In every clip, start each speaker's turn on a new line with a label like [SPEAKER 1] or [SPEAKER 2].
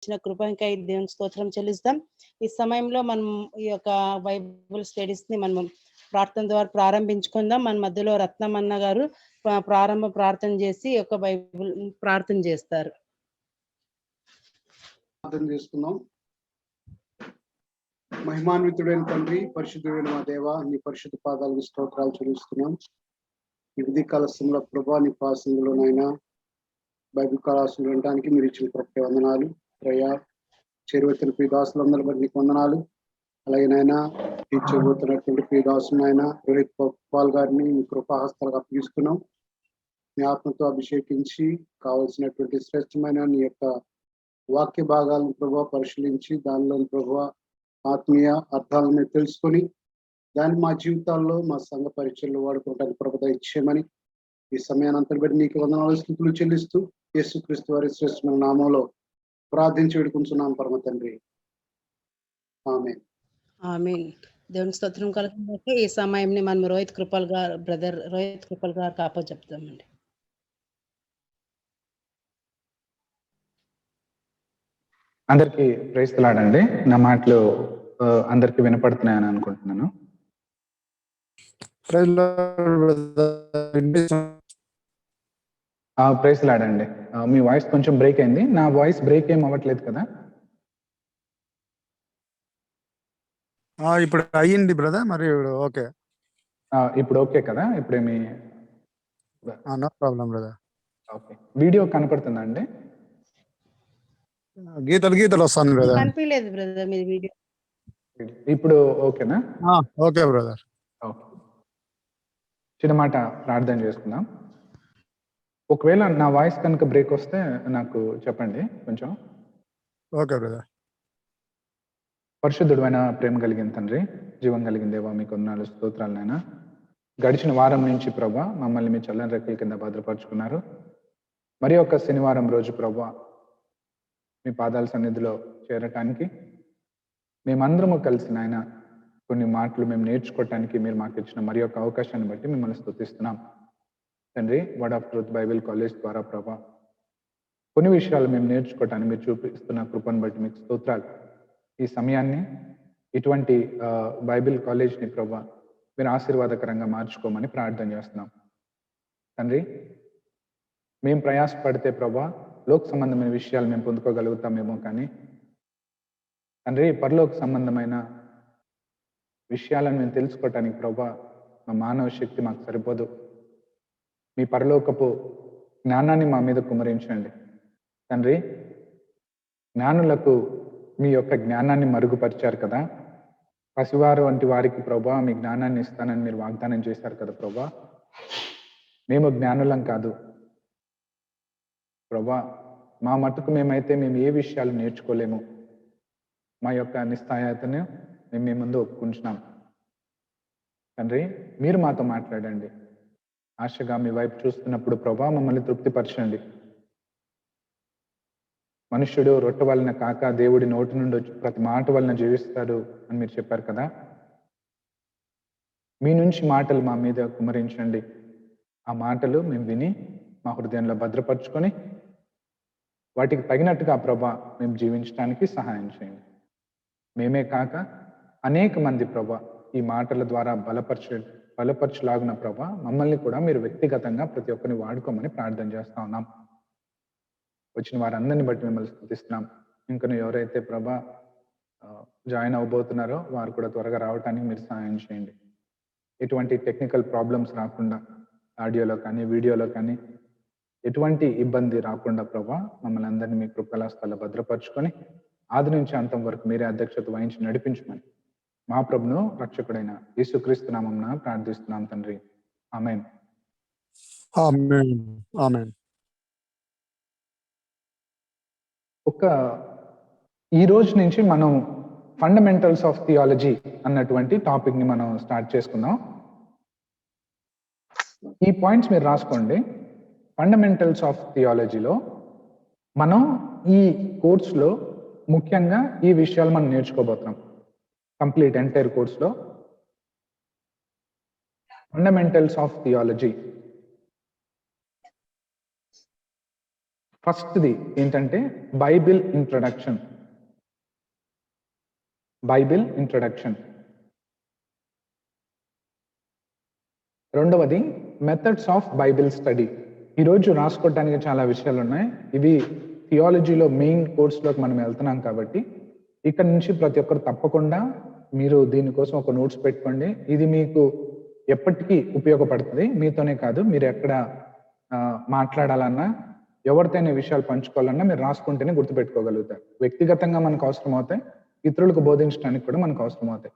[SPEAKER 1] ఇచ్చిన కృపకై దేవునికి స్తోత్రం చెల్లిస్తాం. ఈ సమయంలో మనం ఈ యొక్క బైబిల్ స్టడీస్ ని మనం ప్రార్థన ద్వారా ప్రారంభించుకుందాం. మన మధ్యలో రత్నమన్న గారు ప్రారంభ ప్రార్థన చేసి ఈ యొక్క బైబిల్ ప్రార్థన చేస్తారు.
[SPEAKER 2] ప్రార్థన చేసుకుందాం. మహిమాన్వితుడైన తండ్రి, పరిశుద్ధుడైన మా దేవ, నీ పరిశుద్ధ పాదాలకు స్తోత్రాలు చెల్లిస్తున్నాం. ఈ విధి కళాశాలలో ప్రభా, నీ పాసంలోనైనా బైబిల్ కళాశాల వినడానికి మీరు ఇచ్చిన కృపకి వందనాలు. ప్రయా చేరువచ్చిన ప్రియదాసులందరూ బట్టి నీకు వందనాలు. అలాగేనైనా తీర్చబోతున్నటువంటి ప్రియదాసునైనా రోహిత్ పాల్ గారిని మీ కృపాహస్తాలకు అప్పగిస్తున్నాం. మీ ఆత్మతో అభిషేకించి కావలసినటువంటి శ్రేష్టమైన నీ యొక్క వాక్య భాగాలను ప్రభావ పరిశీలించి దానిలోని ప్రభావ ఆత్మీయ అర్థాలను తెలుసుకొని దాన్ని మా జీవితాల్లో మా సంఘ పరిచయంలో వాడుకోవడానికి ప్రభుత్వ ఇచ్చేయమని ఈ సమయాన్ని బట్టి నీకు వందనాలు స్తుతులు చెల్లిస్తూ యేసుక్రీస్తు వారి శ్రేష్టమైన నామంలో ప్రార్థించి వేడుకుంటున్నాం పరమ తండ్రి. ఆమేన్.
[SPEAKER 1] ఆమేన్. దేవునికి స్తోత్రం కలుగుతుంది. ఈ సమయంని మనం రోహిత్ కృపల్ గారు బ్రదర్ రోహిత్ కృపల్ గారు కాపో చెప్తామండి.
[SPEAKER 3] అందరికీ ప్రైజ్ లాడండి. నా మాటలు అందరికి వినపడుతున్నాయని అనుకుంటున్నాను. ప్రైజ్ లాడండి. మీ వాయిస్ కొంచెం బ్రేక్ అయింది. నా వాయిస్ బ్రేక్ ఏం అవ్వట్లేదు కదా?
[SPEAKER 4] ఇప్పుడు అయ్యింది బ్రదర్. మరి ఓకే,
[SPEAKER 3] ఇప్పుడు ఓకే కదా? ఇప్పుడేమి
[SPEAKER 4] no problem brother.
[SPEAKER 3] Okay. Video కనపడుతుందా అండి?
[SPEAKER 4] గీతలు వస్తాను బ్రదర్.
[SPEAKER 1] కనిపించలేదు బ్రదర్ మీ వీడియో.
[SPEAKER 3] ఇప్పుడు ఓకేనా?
[SPEAKER 4] Okay brother.
[SPEAKER 3] ఓకే. చిన్న మాట ప్రార్థన చేసుకుందాం. ఒకవేళ నా వాయిస్ కనుక బ్రేక్ వస్తే నాకు చెప్పండి కొంచెం.
[SPEAKER 4] Okay brother.
[SPEAKER 3] పరిశుద్ధుడైన ప్రేమ కలిగిన తండ్రి, జీవం కలిగిన దేవా, మీకు వందనాలు స్తోత్రాలు నాయనా. గడిచిన వారం నుంచి ప్రభా మమ్మల్ని మీ చల్లని రెక్కల కింద భద్రపరుచుకున్నారు. మరి ఒక శనివారం రోజు ప్రభా మీ పాదాల సన్నిధిలో చేరటానికి మేమందరము కలిసి నాయన కొన్ని మాటలు మేము నేర్చుకోవటానికి మీరు మాకు ఇచ్చిన మరి ఒక అవకాశాన్ని బట్టి మిమ్మల్ని స్తుతిస్తున్నాం తండ్రి. Word of truth Bible college ద్వారా ప్రభా కొన్ని విషయాలు మేము నేర్చుకోవటానికి మీరు చూపిస్తున్న కృపను బట్టి మీకు స్తోత్రాలు. ఈ సమయాన్ని ఇటువంటి బైబిల్ కాలేజ్ని ప్రభా మీరు ఆశీర్వాదకరంగా మార్చుకోమని ప్రార్థన చేస్తున్నాం తండ్రి. మేము ప్రయాసపడితే ప్రభా లోక సంబంధమైన విషయాలు మేము పొందుకోగలుగుతామేమో, కానీ తండ్రి పరలోక సంబంధమైన విషయాలను మేము తెలుసుకోవటానికి ప్రభా మా మానవ శక్తి మాకు సరిపోదు. మీ పరలోకపు జ్ఞానాన్ని మా మీద కుమరించండి తండ్రి. జ్ఞానులకు మీ యొక్క జ్ఞానాన్ని మరుగుపరిచారు కదా, పసివారు వంటి వారికి ప్రభా మీ జ్ఞానాన్ని ఇస్తానని మీరు వాగ్దానం చేశారు కదా ప్రభా. మేము జ్ఞానులం కాదు ప్రభా. మా మట్టుకు మేమైతే మేము ఏ విషయాలు నేర్చుకోలేము. మా యొక్క నిస్సహాయతను మేము మీ ముందు ఒప్పుకుంటున్నాం తండ్రి. మీరు మాతో మాట్లాడండి. ఆశగా మీ వైపు చూస్తున్నప్పుడు ప్రభా మమ్మల్ని తృప్తిపరచండి. మనుష్యుడు రొట్టె వలన కాక దేవుడి నోటి నుండి వచ్చి ప్రతి మాట వలన జీవిస్తాడు అని మీరు చెప్పారు కదా. మీ నుంచి మాటలు మా మీద కుమరించండి. ఆ మాటలు మేము విని మా హృదయంలో భద్రపరుచుకొని వాటికి తగినట్టుగా ప్రభా మేము జీవించడానికి సహాయం చేయండి. మేమే కాక అనేక మంది ప్రభా ఈ మాటల ద్వారా బలపరచులాగున ప్రభా మమ్మల్ని కూడా మీరు వ్యక్తిగతంగా ప్రతి ఒక్కరిని వాడుకోమని ప్రార్థన చేస్తా ఉన్నాం. వచ్చిన వారందరిని బట్టి మిమ్మల్ని స్తుతిస్తున్నాం. ఇంకా ఎవరైతే ప్రభా జాయిన్ అవ్వబోతున్నారో వారు కూడా త్వరగా రావడానికి మీరు సహాయం చేయండి. ఎటువంటి టెక్నికల్ ప్రాబ్లమ్స్ రాకుండా ఆడియోలో కానీ వీడియోలో కానీ ఎటువంటి ఇబ్బంది రాకుండా ప్రభా మమ్మల్ని అందరినీ మీ కృపకళాస్థాల్లో భద్రపరుచుకొని ఆది నుంచి అంతం వరకు మీరే అధ్యక్షత వహించి నడిపించమని మా ప్రభును రక్షకుడైన యేసుక్రీస్తు నామమున ప్రార్థిస్తున్నాం తండ్రి. ఆమేన్.
[SPEAKER 4] ఆమేన్. ఆమేన్.
[SPEAKER 3] ఈ రోజు నుంచి మనం ఫండమెంటల్స్ ఆఫ్ థియాలజీ అన్నటువంటి టాపిక్ ని మనం స్టార్ట్ చేసుకుందాం. ఈ పాయింట్స్ మీరు రాసుకోండి. ఫండమెంటల్స్ ఆఫ్ థియాలజీలో మనం ఈ కోర్సులో ముఖ్యంగా ఈ విషయాలు మనం నేర్చుకోబోతున్నాం. కంప్లీట్ ఎంటైర్ కోర్సులో ఫండమెంటల్స్ ఆఫ్ థియాలజీ. ఫస్ట్ది ఏంటంటే బైబిల్ ఇంట్రడక్షన్. Bible introduction. రెండవది మెథడ్స్ ఆఫ్ బైబిల్ స్టడీ. ఈరోజు రాసుకోవడానికి చాలా విషయాలు ఉన్నాయి. ఇవి థియాలజీలో మెయిన్ కోర్సులోకి మనం వెళ్తున్నాం కాబట్టి ఇక్కడ నుంచి ప్రతి ఒక్కరు తప్పకుండా మీరు దీనికోసం ఒక నోట్స్ పెట్టుకోండి. ఇది మీకు ఎప్పటికీ ఉపయోగపడుతుంది. మీతోనే కాదు, మీరు ఎక్కడ మాట్లాడాలన్నా ఎవరితోనే విషయాలు పంచుకోవాలన్నా మీరు రాసుకుంటేనే గుర్తుపెట్టుకోగలుగుతారు. వ్యక్తిగతంగా మనకు అవసరం అవుతాయి, ఇతరులకు బోధించడానికి కూడా మనకు అవసరం అవుతాయి.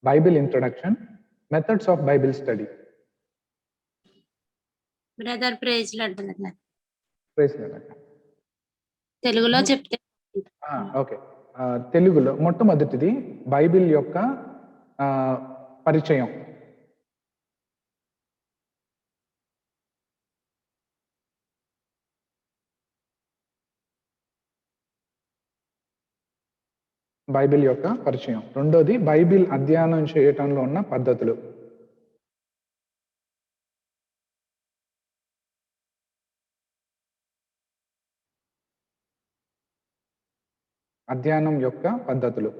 [SPEAKER 3] Bible introduction, methods of Bible study.
[SPEAKER 5] Brother praise Lord brother.
[SPEAKER 3] Praise Lord.
[SPEAKER 5] తెలుగులో చెప్తే
[SPEAKER 3] ఓకే. తెలుగులో మొట్టమొదటిది బైబిల్ యొక్క పరిచయం. బైబిల్ యొక్క పరిచయం. రెండోది బైబిల్ అధ్యయనం చేయటంలో ఉన్న పద్ధతులు. అధ్యయనం యొక్క పద్ధతులు.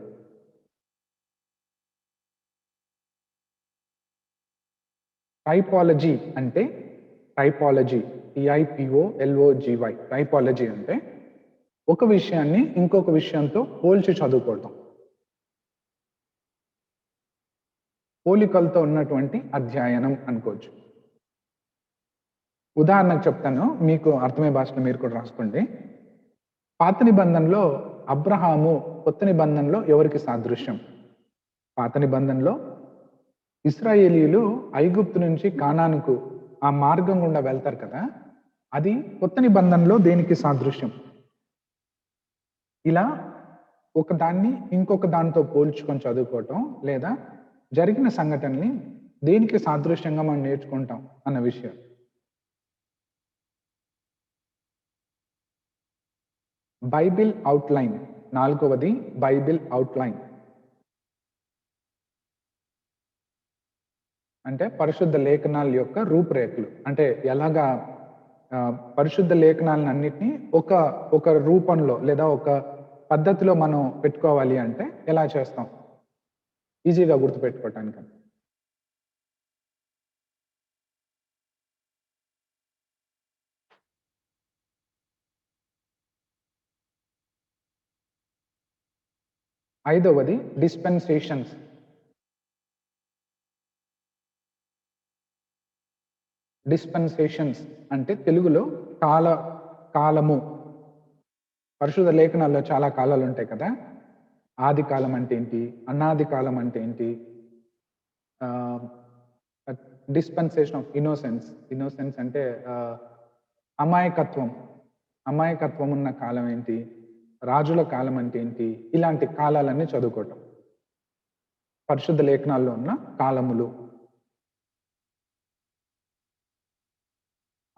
[SPEAKER 3] టైపాలజీ అంటే టైపాలజీ, TIPOLOGY. టైపాలజీ అంటే ఒక విషయాన్ని ఇంకొక విషయంతో పోల్చి చదువుకోవటం, పోలికలతో ఉన్నటువంటి అధ్యయనం అనుకోవచ్చు. ఉదాహరణకు చెప్తాను, మీకు అర్థమయ్యే భాషలో మీరు కూడా రాసుకోండి. పాత నిబంధనలో అబ్రహాము కొత్త నిబంధనలో ఎవరికి సాదృశ్యం? పాత నిబంధనలో ఇశ్రాయేలీయులు ఐగుప్తు నుంచి కానానుకు ఆ మార్గం గుండా వెళ్తారు కదా, అది కొత్త నిబంధనలో దేనికి సాదృశ్యం? ఇలా ఒకదాన్ని ఇంకొక దానితో పోల్చుకొని చదువుకోవటం, లేదా జరిగిన సంఘటనని దేనికి సాదృశ్యంగా మనం నేర్చుకుంటాం అన్న విషయం. Bible outline. నాలుగవది బైబిల్ అవుట్లైన్ అంటే పరిశుద్ధ లేఖనాల యొక్క రూపురేఖలు. అంటే ఎలాగా పరిశుద్ధ లేఖనాలను అన్నిటినీ ఒక రూపంలో లేదా ఒక పద్ధతిలో మనం పెట్టుకోవాలి అంటే ఎలా చేస్తాం ఈజీగా గుర్తుపెట్టుకోవటానికి. ఐదవది డిస్పెన్సేషన్స్. డిస్పెన్సేషన్స్ అంటే తెలుగులో కాలము. పరిశుద్ధ లేఖనాల్లో చాలా కాలాలు ఉంటాయి కదా. ఆది కాలం అంటే ఏంటి, అనాది కాలం అంటే ఏంటి, డిస్పెన్సేషన్ ఆఫ్ ఇన్నోసెన్స్. ఇన్నోసెన్స్ అంటే అమాయకత్వం ఉన్న కాలం ఏంటి, రాజుల కాలం అంటే ఏంటి, ఇలాంటి కాలాలన్నీ చదువుకోవటం. పరిశుద్ధ లేఖనాల్లో ఉన్న కాలములు.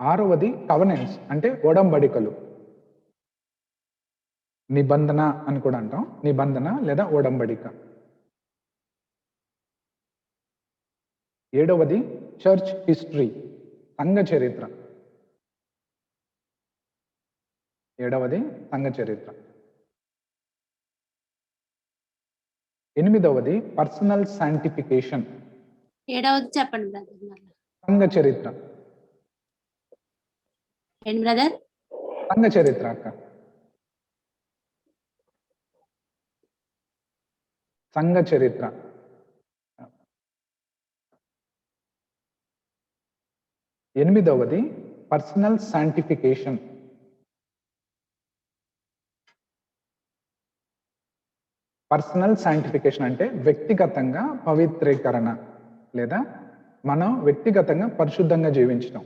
[SPEAKER 3] ఆరవది కవెనెంట్స్ అంటే ఒడంబడికలు. నిబంధన అని కూడా అంటాం, నిబంధన లేదా ఒడంబడిక. ఏడవది చర్చ్ హిస్టరీ, సంఘ చరిత్ర. ఏడవది సంఘ చరిత్ర. ఎనిమిదవది పర్సనల్ శాంటిఫికేషన్.
[SPEAKER 5] ఏడవది చెప్పండి బ్రదర్.
[SPEAKER 3] సంఘ చరిత్ర.
[SPEAKER 5] ఏంటి బ్రదర్?
[SPEAKER 3] సంఘ చరిత్ర అక్క. సంఘ చరిత్ర. ఎనిమిదవది పర్సనల్ శాంటిఫికేషన్. పర్సనల్ శాంటిఫికేషన్ అంటే వ్యక్తిగతంగా పవిత్రీకరణ లేదా మనం వ్యక్తిగతంగా పరిశుద్ధంగా జీవించడం.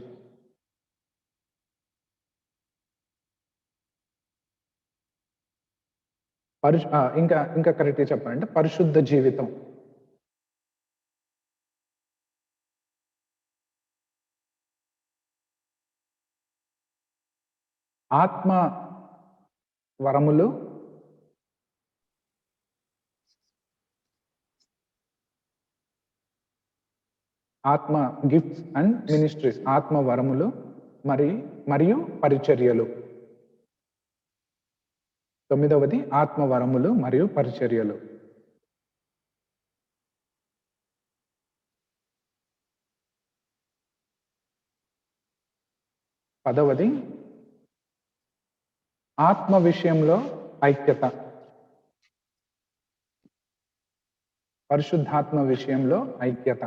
[SPEAKER 3] ఇంకా కరెక్ట్గా చెప్పాలంటే పరిశుద్ధ జీవితం. ఆత్మ వరములు, ఆత్మ గిఫ్ట్స్ అండ్ మినిస్ట్రీస్. ఆత్మ వరములు మరియు పరిచర్యలు. 9వది ఆత్మవరములు మరియు పరిచర్యలు. 10వది ఆత్మ విషయంలో ఐక్యత, పరిశుద్ధాత్మ విషయంలో ఐక్యత.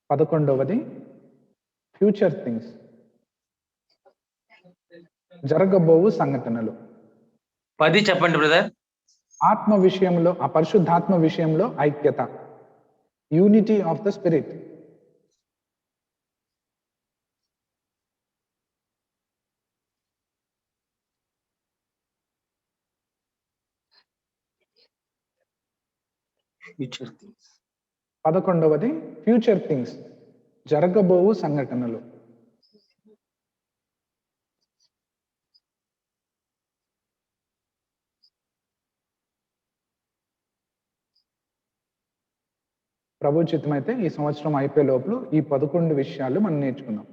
[SPEAKER 3] 11వది ఫ్యూచర్ థింగ్స్, జరగబోవు సంఘటనలు.
[SPEAKER 6] 10 చెప్పండి బ్రదర్.
[SPEAKER 3] ఆత్మ విషయంలో, ఆ పరిశుద్ధాత్మ విషయంలో ఐక్యత, unity of the spirit.
[SPEAKER 6] Future things.
[SPEAKER 3] 11వది ఫ్యూచర్ థింగ్స్, జరగబోవు సంఘటనలు. ప్రభు చిత్తమైతే ఈ సంవత్సరం అయిపోయే లోపల ఈ 11 విషయాలు మనం నేర్చుకున్నాం.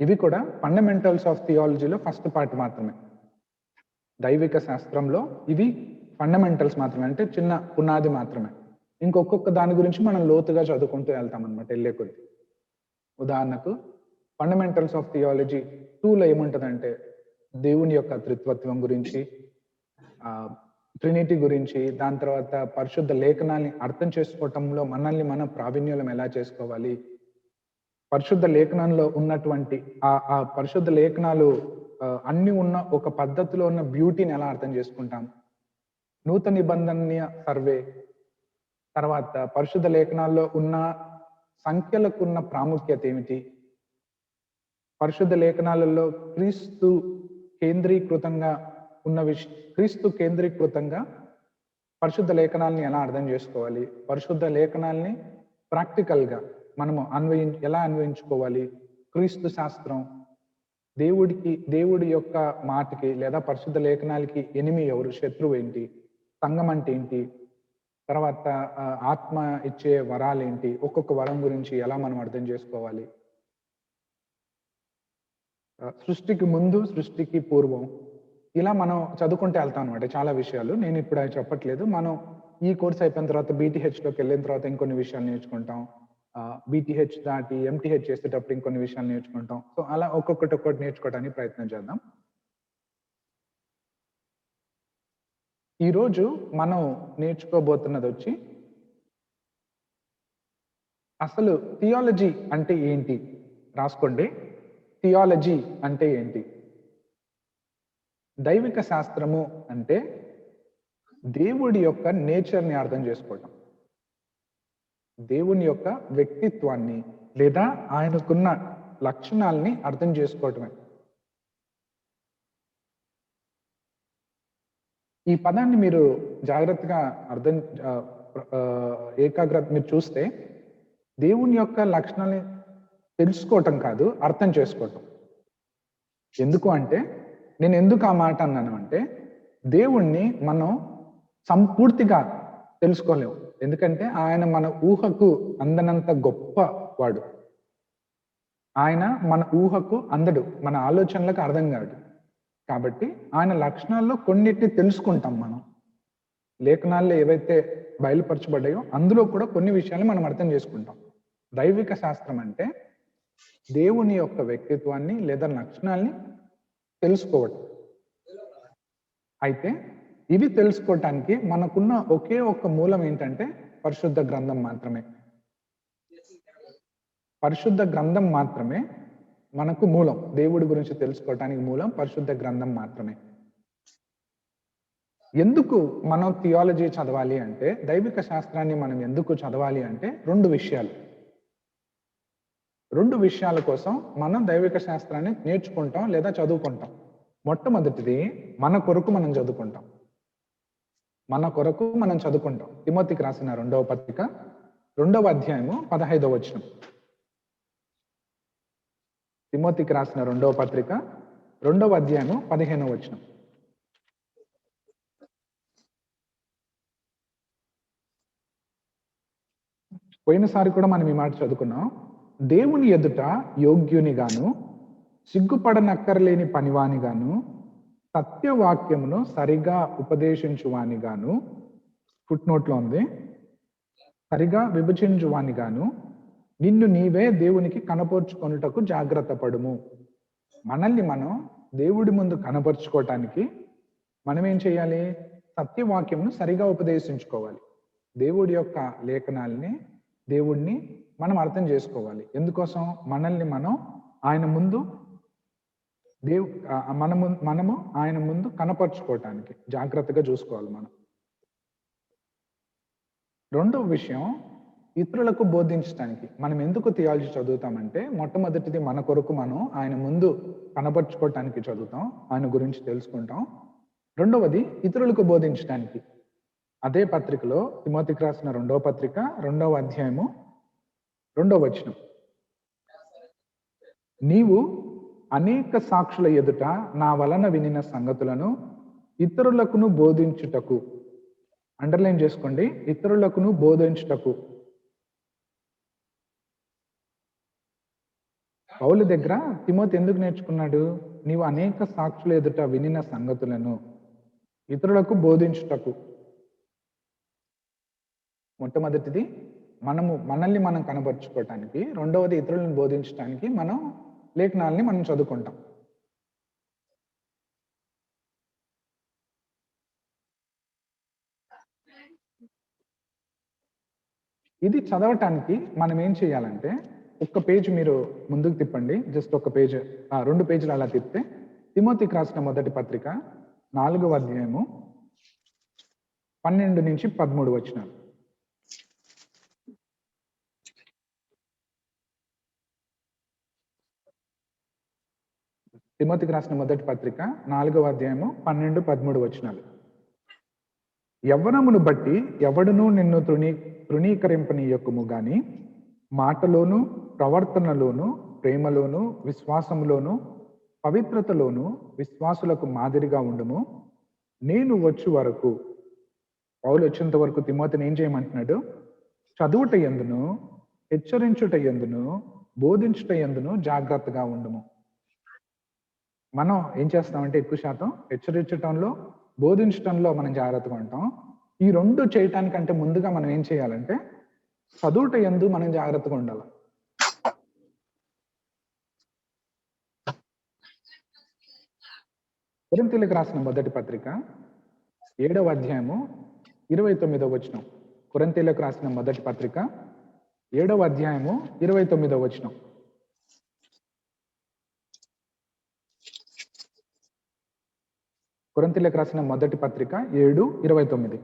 [SPEAKER 3] ఇవి కూడా ఫండమెంటల్స్ ఆఫ్ థియాలజీలో ఫస్ట్ పార్ట్ మాత్రమే. దైవిక శాస్త్రంలో ఇవి ఫండమెంటల్స్ మాత్రమే, అంటే చిన్న పునాది మాత్రమే. ఇంకొక దాని గురించి మనం లోతుగా చదువుకుంటూ వెళ్తాం అనమాట వెళ్ళే కొద్ది. ఉదాహరణకు ఫండమెంటల్స్ ఆఫ్ థియాలజీ 2లో ఏముంటుందంటే దేవుని యొక్క త్రిత్వత్వం గురించి, ట్రినిటీ గురించి, దాని తర్వాత పరిశుద్ధ లేఖనాల్ని అర్థం చేసుకోవటంలో మనల్ని మనం ప్రావీణ్యం ఎలా చేసుకోవాలి, పరిశుద్ధ లేఖనంలో ఉన్నటువంటి ఆ పరిశుద్ధ లేఖనాలు అన్ని ఉన్న ఒక పద్ధతిలో ఉన్న బ్యూటీని ఎలా అర్థం చేసుకుంటాం, నూతన నిబంధన సర్వే, తర్వాత పరిశుద్ధ లేఖనాల్లో ఉన్న సంఖ్యలకు ఉన్న ప్రాముఖ్యత ఏమిటి, పరిశుద్ధ లేఖనాలలో క్రీస్తు కేంద్రీకృతంగా ఉన్న క్రీస్తు కేంద్రీకృతంగా పరిశుద్ధ లేఖనాలని ఎలా అర్థం చేసుకోవాలి, పరిశుద్ధ లేఖనాల్ని ప్రాక్టికల్గా మనము ఎలా అన్వయించుకోవాలి, క్రీస్తు శాస్త్రం, దేవుడి యొక్క మాటకి లేదా పరిశుద్ధ లేఖనాలకి ఎనిమి ఎవరు, శత్రువు ఏంటి, సంఘం అంటే ఏంటి, తర్వాత ఆత్మ ఇచ్చే వరాలు ఏంటి, ఒక్కొక్క వరం గురించి ఎలా మనం అర్థం చేసుకోవాలి, సృష్టికి ముందు సృష్టికి పూర్వం, ఇలా మనం చదువుకుంటే వెళ్తాం అనమాట చాలా విషయాలు. నేను ఇప్పుడు అవి చెప్పట్లేదు. మనం ఈ కోర్స్ అయిపోయిన తర్వాత బీటీహెచ్లోకి వెళ్ళిన తర్వాత ఇంకొన్ని విషయాలు నేర్చుకుంటాం, బీటీహెచ్ దాటి ఎంటీహెచ్ చేసేటప్పుడు ఇంకొన్ని విషయాలు నేర్చుకుంటాం. సో అలా ఒక్కొక్కటి నేర్చుకోవడానికి ప్రయత్నం చేద్దాం. ఈరోజు మనం నేర్చుకోబోతున్నది వచ్చి అసలు థియాలజీ అంటే ఏంటి. రాసుకోండి, థియాలజీ అంటే ఏంటి. దైవిక శాస్త్రము అంటే దేవుడి యొక్క నేచర్ని అర్థం చేసుకోవటం, దేవుని యొక్క వ్యక్తిత్వాన్ని లేదా ఆయనకున్న లక్షణాలని అర్థం చేసుకోవటమే. ఈ పదాన్ని మీరు జాగ్రత్తగా ఏకాగ్రత మీరు చూస్తే దేవుని యొక్క లక్షణాలని తెలుసుకోవటం కాదు, అర్థం చేసుకోవటం. ఎందుకు అంటే, నేను ఎందుకు ఆ మాట అన్నాను అంటే, దేవుణ్ణి మనం సంపూర్తిగా తెలుసుకోలేము. ఎందుకంటే ఆయన మన ఊహకు అందనంత గొప్ప వాడు. ఆయన మన ఊహకు అందడు, మన ఆలోచనలకు అర్థం కాడు. కాబట్టి ఆయన లక్షణాల్లో కొన్నిటిని తెలుసుకుంటాం మనం. లేఖనాల్లో ఏవైతే బయలుపరచబడ్డాయో అందులో కూడా కొన్ని విషయాలు మనం అర్థం చేసుకుంటాం. దైవిక శాస్త్రం అంటే దేవుని యొక్క వ్యక్తిత్వాన్ని లేదా లక్షణాల్ని తెలుసుకోవటం. అయితే ఇవి తెలుసుకోవటానికి మనకున్న ఒకే ఒక్క మూలం ఏంటంటే పరిశుద్ధ గ్రంథం మాత్రమే. పరిశుద్ధ గ్రంథం మాత్రమే మనకు మూలం. దేవుడి గురించి తెలుసుకోవటానికి మూలం పరిశుద్ధ గ్రంథం మాత్రమే. ఎందుకు మనం థియాలజీ చదవాలి అంటే, దైవిక శాస్త్రాన్ని మనం ఎందుకు చదవాలి అంటే రెండు విషయాల కోసం మనం దైవిక శాస్త్రాన్ని నేర్చుకుంటాం లేదా చదువుకుంటాం. మొట్టమొదటిది మన కొరకు మనం చదువుకుంటాం. తిమోతికి రాసిన 2వ పత్రిక 2వ అధ్యాయము 15వ వచనం. తిమోతికి రాసిన 2వ పత్రిక 2వ అధ్యాయము 15వ వచనం. పోయినసారి కూడా మనం ఈ మాట చదువుకున్నాం. దేవుని ఎదుట యోగ్యునిగాను సిగ్గుపడనక్కర్లేని పనివానిగాను, సత్యవాక్యమును సరిగా ఉపదేశించువానిగాను, ఫుట్నోట్లో ఉంది, సరిగా విభజించువానిగాను, నిన్ను నీవే దేవునికి కనపరుచుకొనుటకు జాగ్రత్త పడుము. మనల్ని మనం దేవుడి ముందు కనపరుచుకోవటానికి మనం ఏం చేయాలి? సత్యవాక్యంను సరిగా ఉపదేశించుకోవాలి. దేవుడి యొక్క లేఖనాల్ని, దేవుడిని మనం అర్థం చేసుకోవాలి. ఎందుకోసం? మనల్ని మనం ఆయన ముందు మనము ఆయన ముందు కనపరుచుకోవటానికి జాగ్రత్తగా చూసుకోవాలి మనం. రెండవ విషయం, ఇతరులకు బోధించడానికి. మనం ఎందుకు థియాలజీ చదువుతామంటే, మొట్టమొదటిది మన కొరకు మనం ఆయన ముందు కనపరుచుకోవటానికి చదువుతాం, ఆయన గురించి తెలుసుకుంటాం. రెండవది ఇతరులకు బోధించడానికి. అదే పత్రికలో, తిమోతికి రాసిన 2వ పత్రిక 2వ అధ్యాయము 2వ వచనం, నీవు అనేక సాక్షుల ఎదుట నా వలన వినిన సంగతులను ఇతరులకును బోధించుటకు. అండర్లైన్ చేసుకోండి, ఇతరులకును బోధించుటకు. పౌలు దగ్గర తిమోతి ఎందుకు నేర్చుకున్నాడు? నీవు అనేక సాక్షుల ఎదుట వినిన సంగతులను ఇతరులకు బోధించుటకు. మొట్టమొదటిది మనల్ని మనం కనపరుచుకోవటానికి, రెండవది ఇతరులను బోధించడానికి మనం లేఖనాలని మనం చదువుకుంటాం. ఇది చదవటానికి మనం ఏం చేయాలంటే, ఒక్క పేజ్ మీరు ముందుకు తిప్పండి, జస్ట్ ఒక పేజ్, 2 పేజీలు అలా తిప్పితే తిమోతికి రాసిన మొదటి పత్రిక 4వ అధ్యాయము 12 నుంచి 13 వచనాలు. తిమోతికి రాసిన మొదటి పత్రిక 4వ అధ్యాయము 12, 13 వచనాలు. యవ్వనమును బట్టి ఎవడునూ నిన్ను తృణీకరింపనీయకుము గాని, మాటలోను ప్రవర్తనలోను ప్రేమలోను విశ్వాసములోను పవిత్రతలోను విశ్వాసులకు మాదిరిగా ఉండుము. నేను వచ్చు వరకు, పౌలు వచ్చేంత వరకు తిమోతిని ఏం చేయమంటున్నాడు? చదువుట యందును, హెచ్చరించుట యందును, బోధించుట యందును జాగ్రత్తగా ఉండుము. మనం ఏం చేస్తామంటే ఎక్కువ శాతం హెచ్చరించటంలో, బోధించటంలో మనం జాగ్రత్తగా ఉంటాం. ఈ 2 చేయటానికంటే ముందుగా మనం ఏం చేయాలంటే చదువుట యందు మనం జాగ్రత్తగా ఉండాలి. కొరింథీయులకు రాసిన మొదటి పత్రిక 7వ అధ్యాయము 29వ వచనం. కొరింథీయులకు రాసిన మొదటి పత్రిక 7వ అధ్యాయము 29వ వచనం. కొరింథీయులకు రాసిన మొదటి పత్రిక 7:29.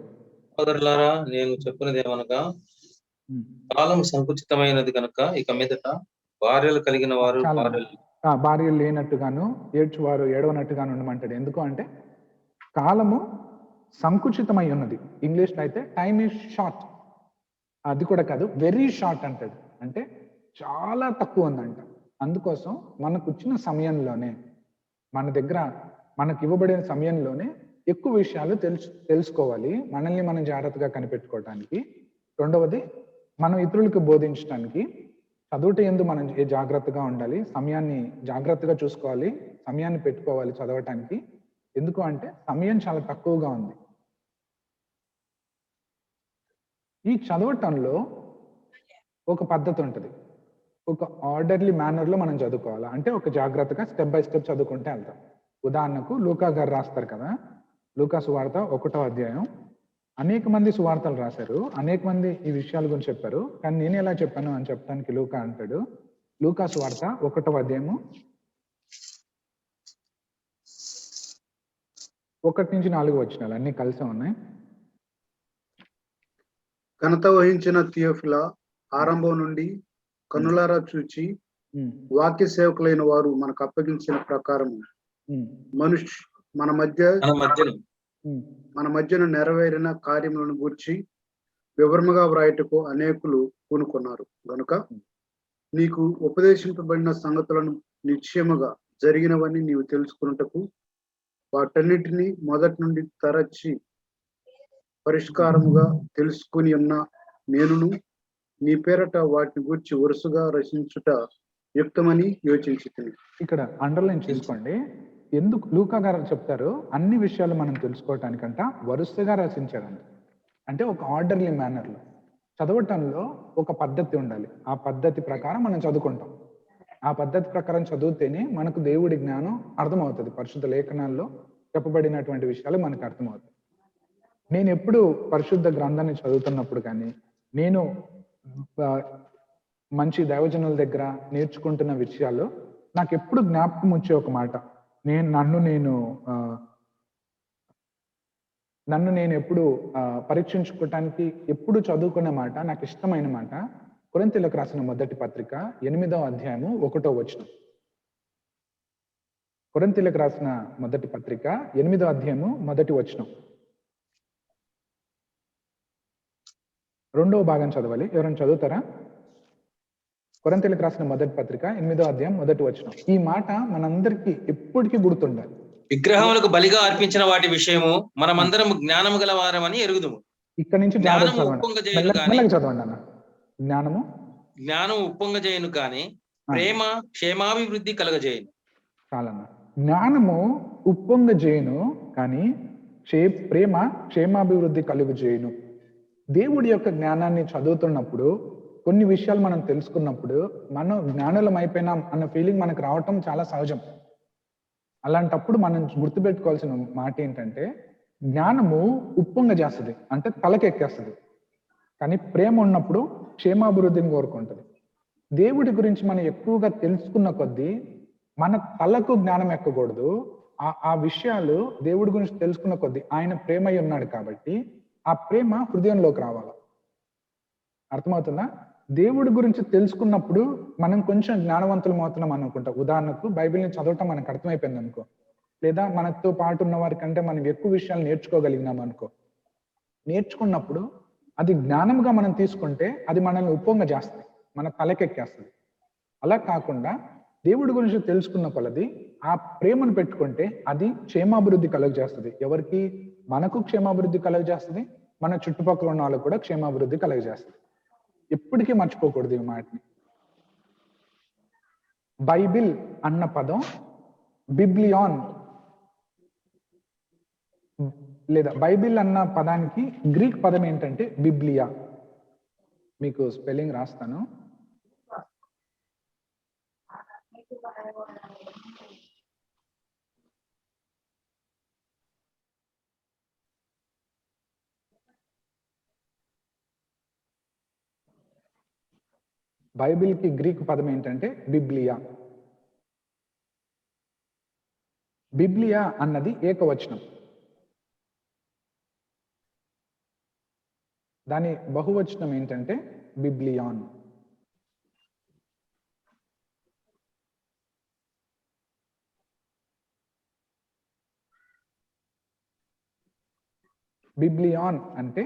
[SPEAKER 6] సోదరులారా, నేను చెప్పినదేమనగా, కాలం సంకుచితమైనది కనుక ఇక మీదట భార్యలు కలిగిన వారు
[SPEAKER 3] భార్యలు లేనట్టుగాను ఏడ్చువారు ఏడవనట్టుగాను ఉండమంటాడు. ఎందుకు అంటే కాలము సంకుచితమై ఉన్నది. ఇంగ్లీష్లో అయితే టైమ్ ఈజ్ షార్ట్, అది కూడా కాదు, వెరీ షార్ట్ అంటాడు. అంటే చాలా తక్కువ ఉందంట. అందుకోసం మనకు వచ్చిన సమయంలోనే, మన దగ్గర మనకు ఇవ్వబడిన సమయంలోనే ఎక్కువ విషయాలు తెలుసుకోవాలి, మనల్ని మనం జాగ్రత్తగా కనిపెట్టుకోవటానికి. రెండవది, మనం ఇతరులకు బోధించడానికి. చదువుట యందు మనం జాగ్రత్తగా ఉండాలి, సమయాన్ని జాగ్రత్తగా చూసుకోవాలి, సమయాన్ని పెట్టుకోవాలి చదవటానికి. ఎందుకు అంటే సమయం చాలా తక్కువగా ఉంది. ఈ చదవటంలో ఒక పద్ధతి ఉంటుంది, ఒక ఆర్డర్లీ మేనర్లో మనం చదువుకోవాలి. అంటే ఒక జాగ్రత్తగా స్టెప్ బై స్టెప్ చదువుకుంటే వెళ్తాం. ఉదాహరణకు లూకా గారు రాస్తారు కదా, లూకా సువార్త 1వ అధ్యాయం. అనేక మంది సువార్తలు రాశారు, అనేక మంది ఈ విషయాల గురించి చెప్పారు, కానీ నేను ఎలా చెప్పాను అని చెప్పడానికి లూకా అంటాడు. లూకా సువార్త 1వ అధ్యాయము 1 నుంచి 4 వచనాలు అన్ని కలిసి ఉన్నాయి.
[SPEAKER 2] ఘనత వహించిన థియోఫిలా, ఆరంభం నుండి కన్నులారా చూచి వాక్య సేవకులైన వారు మనకు అప్పగించిన ప్రకారం మన మధ్యన నెరవేరిన కార్యములను గూర్చి వివరముగా వ్రాయటకు అనేకులు పూనుకున్నారు గనుక నీకు ఉపదేశింపబడిన సంగతులను నిశ్చయముగా జరిగినవని నీవు తెలుసుకున్నటకు వాటన్నిటినీ మొదటి నుండి తరచి పరిష్కారముగా తెలుసుకుని ఉన్న నేనును నీ పేరట వాటిని గూర్చి వరుసగా రచించుట యుక్తమని యోచించుతుంది.
[SPEAKER 3] ఇక్కడ అండర్లైన్ చేసుకోండి. ఎందుకు లూకా గారు చెప్తారు అన్ని విషయాలు మనం తెలుసుకోవటానికంట వరుసగా రచించాడంట. అంటే ఒక ఆర్డర్లీ మేనర్లో చదవటంలో ఒక పద్ధతి ఉండాలి. ఆ పద్ధతి ప్రకారం మనం చదువుకుంటాం. ఆ పద్ధతి ప్రకారం చదివితేనే మనకు దేవుడి జ్ఞానం అర్థమవుతుంది. పరిశుద్ధ లేఖనాల్లో చెప్పబడినటువంటి విషయాలు మనకు అర్థమవుతాయి. నేను ఎప్పుడు పరిశుద్ధ గ్రంథాన్ని చదువుతున్నప్పుడు కానీ, నేను మంచి దైవజనుల దగ్గర నేర్చుకుంటున్న విషయాలు నాకు ఎప్పుడు జ్ఞాపకం వచ్చే ఒక మాట, నన్ను నేను ఎప్పుడు పరీక్షించుకోవటానికి ఎప్పుడు చదువుకున్న మాట, నాకు ఇష్టమైన మాట కొరింథీయులకు రాసిన మొదటి పత్రిక 8వ అధ్యాయము 1వ వచనం. కొరింథీయులకు రాసిన మొదటి పత్రిక 8వ అధ్యాయము 1వ వచనం. 2వ భాగం చదవాలి. ఎవరైనా చదువుతారా? కొరింథీయులకు రాసిన మొదటి పత్రిక 8వ అధ్యాయం 1వ వచనం. ఈ మాట మనందరికీ ఎప్పటికీ గుర్తుండాలి.
[SPEAKER 6] విగ్రహములకు బలిగా అర్పించిన వాటి విషయము మనమందరం జ్ఞానము గల వారమని ఎరుగుదుము.
[SPEAKER 3] ఇక్కడ నుంచి చదవండి అన్న. జ్ఞానం
[SPEAKER 6] ఉప్పొంగజేయును కానీ ప్రేమ క్షేమాభివృద్ధి కలగజేయును.
[SPEAKER 3] చాలన్న. జ్ఞానము ఉప్పొంగజేయును కానీ ప్రేమ క్షేమాభివృద్ధి కలుగజేయును. దేవుడి యొక్క జ్ఞానాన్ని చదువుతున్నప్పుడు, కొన్ని విషయాలు మనం తెలుసుకున్నప్పుడు మనం జ్ఞానులం అయిపోయినాం అన్న ఫీలింగ్ మనకు రావటం చాలా సహజం. అలాంటప్పుడు మనం గుర్తుపెట్టుకోవాల్సిన మాట ఏంటంటే, జ్ఞానము ఉప్పొంగ చేస్తుంది, అంటే తలకెక్కేస్తుంది. కానీ ప్రేమ ఉన్నప్పుడు క్షేమాభివృద్ధిని కోరుకుంటుంది. దేవుడి గురించి మనం ఎక్కువగా తెలుసుకున్న కొద్దీ మన తలకు జ్ఞానం ఎక్కకూడదు. ఆ విషయాలు దేవుడి గురించి తెలుసుకున్న కొద్దీ ఆయన ప్రేమై ఉన్నాడు కాబట్టి ఆ ప్రేమ హృదయంలోకి రావాలి. అర్థమవుతుందా? దేవుడి గురించి తెలుసుకున్నప్పుడు మనం కొంచెం జ్ఞానవంతులం అవుతున్నాం అనుకుంటాం. ఉదాహరణకు బైబిల్ని చదవటం మనకు అర్థమైపోయింది అనుకో, లేదా మనతో పాటు ఉన్న వారి కంటే మనం ఎక్కువ విషయాలు నేర్చుకోగలిగినాం అనుకో. నేర్చుకున్నప్పుడు అది జ్ఞానంగా మనం తీసుకుంటే అది మనల్ని ఉప్పొంగ చేస్తుంది, మన తలకెక్కేస్తుంది. అలా కాకుండా దేవుడి గురించి తెలుసుకున్న కొలది ఆ ప్రేమను పెట్టుకుంటే అది క్షేమాభివృద్ధి కలుగజేస్తుంది. ఎవరికి? మనకు క్షేమాభివృద్ధి కలుగజేస్తుంది, మన చుట్టుపక్కల ఉన్న వాళ్ళకు కూడా క్షేమాభివృద్ధి కలుగజేస్తుంది. ఎప్పటికీ మర్చిపోకూడదు ఈ మాటని. బైబిల్ అన్న పదం బిబ్లియాన్, లేదా బైబిల్ అన్న పదానికి గ్రీక్ పదం ఏంటంటే బిబ్లియా. మీకు స్పెల్లింగ్ రాస్తాను. బైబిల్కి గ్రీక్ పదం ఏంటంటే బిబ్లియా. బిబ్లియా అన్నది ఏకవచనం. దాని బహువచనం ఏంటంటే బిబ్లియాన్. బిబ్లియాన్ అంటే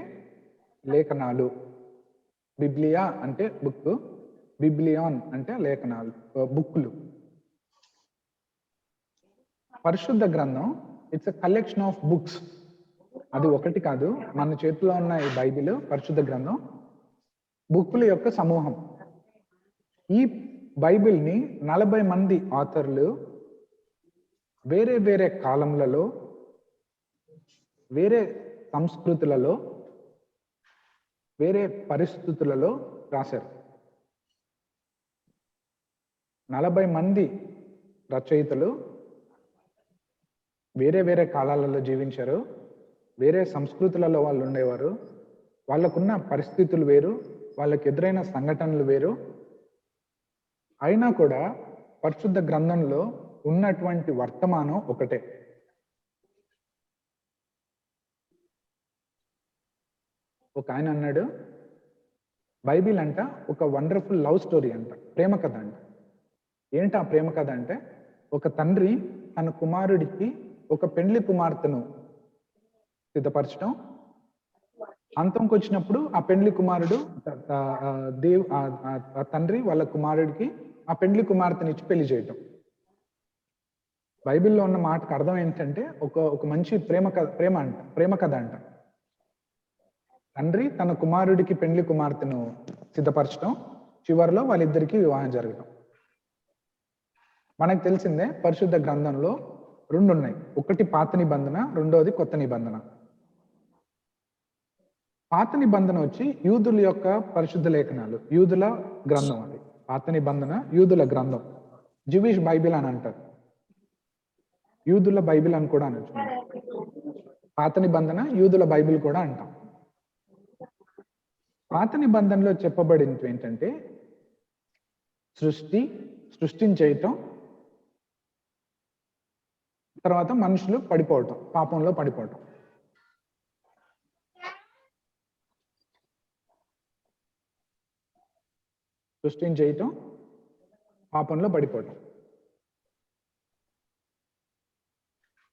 [SPEAKER 3] లేఖనాలు, బిబ్లియా అంటే బుక్, బిబ్లియాన్ అంటే లేఖనాలు, బుక్కులు. పరిశుద్ధ గ్రంథం it's a collection of books. అది ఒకటి కాదు, మన చేతిలో ఉన్న ఈ బైబిల్ పరిశుద్ధ గ్రంథం బుక్కుల యొక్క సమూహం. ఈ బైబిల్ని 40 మంది ఆథర్లు వేరే వేరే కాలంలో, వేరే సంస్కృతులలో, వేరే పరిస్థితులలో రాశారు. 40 మంది రచయితలు వేరే వేరే కాలాలలో జీవించారు, వేరే సంస్కృతులలో వాళ్ళు ఉండేవారు, వాళ్ళకున్న పరిస్థితులు వేరు, వాళ్ళకి ఎదురైన సంఘటనలు వేరు. అయినా కూడా పరిశుద్ధ గ్రంథంలో ఉన్నటువంటి వర్తమానం ఒకటే. ఒక ఆయన అన్నాడు, బైబిల్ అంట ఒక వండర్ఫుల్ లవ్ స్టోరీ అంట, ప్రేమ కథ అంట. ఏంటి ఆ ప్రేమ కథ అంటే, ఒక తండ్రి తన కుమారుడికి ఒక పెండ్లి కుమార్తెను సిద్ధపరచడం, అంతంకి వచ్చినప్పుడు ఆ పెండ్లి కుమారుడు ఆ తండ్రి వాళ్ళ కుమారుడికి ఆ పెండ్లి కుమార్తెని ఇచ్చి పెళ్లి చేయటం. బైబిల్లో ఉన్న మాటకు అర్థం ఏంటంటే ఒక మంచి ప్రేమ కథ అంట. తండ్రి తన కుమారుడికి పెండ్లి కుమార్తెను సిద్ధపరచడం, చివరిలో వాళ్ళిద్దరికీ వివాహం జరగడం. మనకు తెలిసిందే పరిశుద్ధ గ్రంథంలో 2 ఉన్నాయి. ఒకటి పాత నిబంధన, రెండోది కొత్త నిబంధన. పాత నిబంధన వచ్చి యూదుల యొక్క పరిశుద్ధ లేఖనాలు, యూదుల గ్రంథం. అది పాత నిబంధన యూదుల గ్రంథం, జూయిష్ బైబిల్ అని అంటారు. యూదుల బైబిల్ అని కూడా అనొచ్చు. పాత నిబంధన యూదుల బైబిల్ కూడా అంటాం. పాత నిబంధనలో చెప్పబడినవి ఏంటంటే సృష్టించేయటం, తర్వాత మనుషులు పడిపోవటం, పాపంలో పడిపోవటం. సృష్టించేయటం, పాపంలో పడిపోవటం.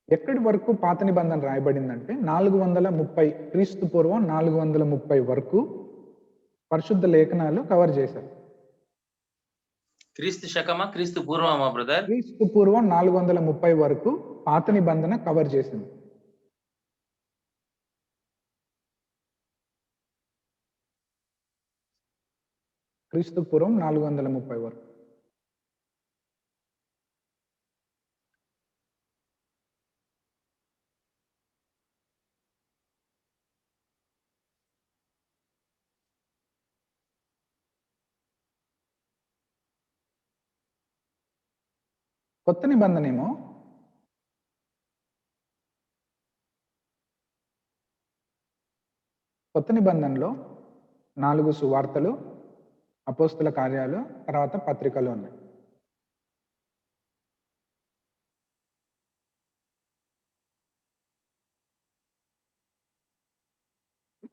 [SPEAKER 3] ఎక్కడి వరకు పాత నిబంధన రాయబడిందంటే 430 క్రీస్తు పూర్వం 430 వరకు పరిశుద్ధ లేఖనాలు కవర్ చేశారు.
[SPEAKER 6] క్రీస్తు శకమా క్రీస్తు పూర్వమా బ్రదర్?
[SPEAKER 3] క్రీస్తు పూర్వం 430 వరకు పాత నిబంధన కవర్ చేసింది. క్రీస్తు పూర్వం 430 వరకు. కొత్త నిబంధన ఏమో కొత్త నిబంధనలో 4 సువార్తలు, అపోస్తుల కార్యాలు, తర్వాత పత్రికలు ఉన్నాయి.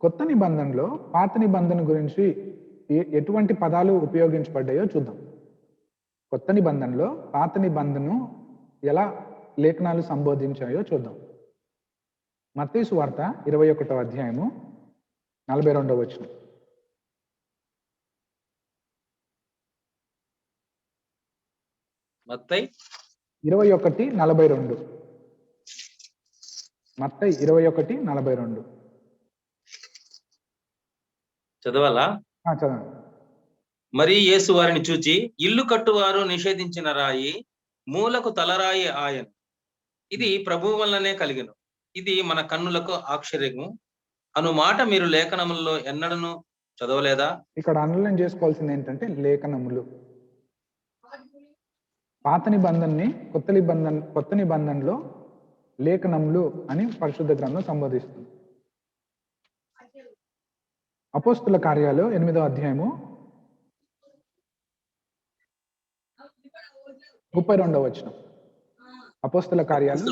[SPEAKER 3] కొత్త నిబంధనలో పాత నిబంధన గురించి ఎటువంటి పదాలు ఉపయోగించబడ్డాయో చూద్దాం. కొత్త నిబంధనలో పాత నిబంధనను ఎలా లేఖనాలు సంబోధించాయో చూద్దాం. మత్తయి సువార్త 21వ అధ్యాయము 42వ వచనం.
[SPEAKER 6] మత్తయి
[SPEAKER 3] 21:42. మత్తయి 21:42.
[SPEAKER 6] చదవాలా?
[SPEAKER 3] చదవండి.
[SPEAKER 6] మరి యేసు వారిని చూచి, ఇల్లు కట్టువారు నిషేధించిన రాయి మూలకు తలరాయి ఆయన, ఇది ప్రభువు వల్లనే కలిగెను, ఇది మన కన్నులకు ఆశ్చర్యము అను మాట మీరు లేఖనములలో ఎన్నడను చదవలేదా?
[SPEAKER 3] ఇక్కడ అండర్లైన్ చేసుకోవాల్సింది ఏంటంటే లేఖనములు. పాత నిబంధనని కొత్త నిబంధనలో లేఖనములు అని పరిశుద్ధ గ్రంథం సంబోధిస్తుంది. అపోస్తుల కార్యాలు 8వ అధ్యాయము 32వ వచనం. అపోస్తుల కార్యాలు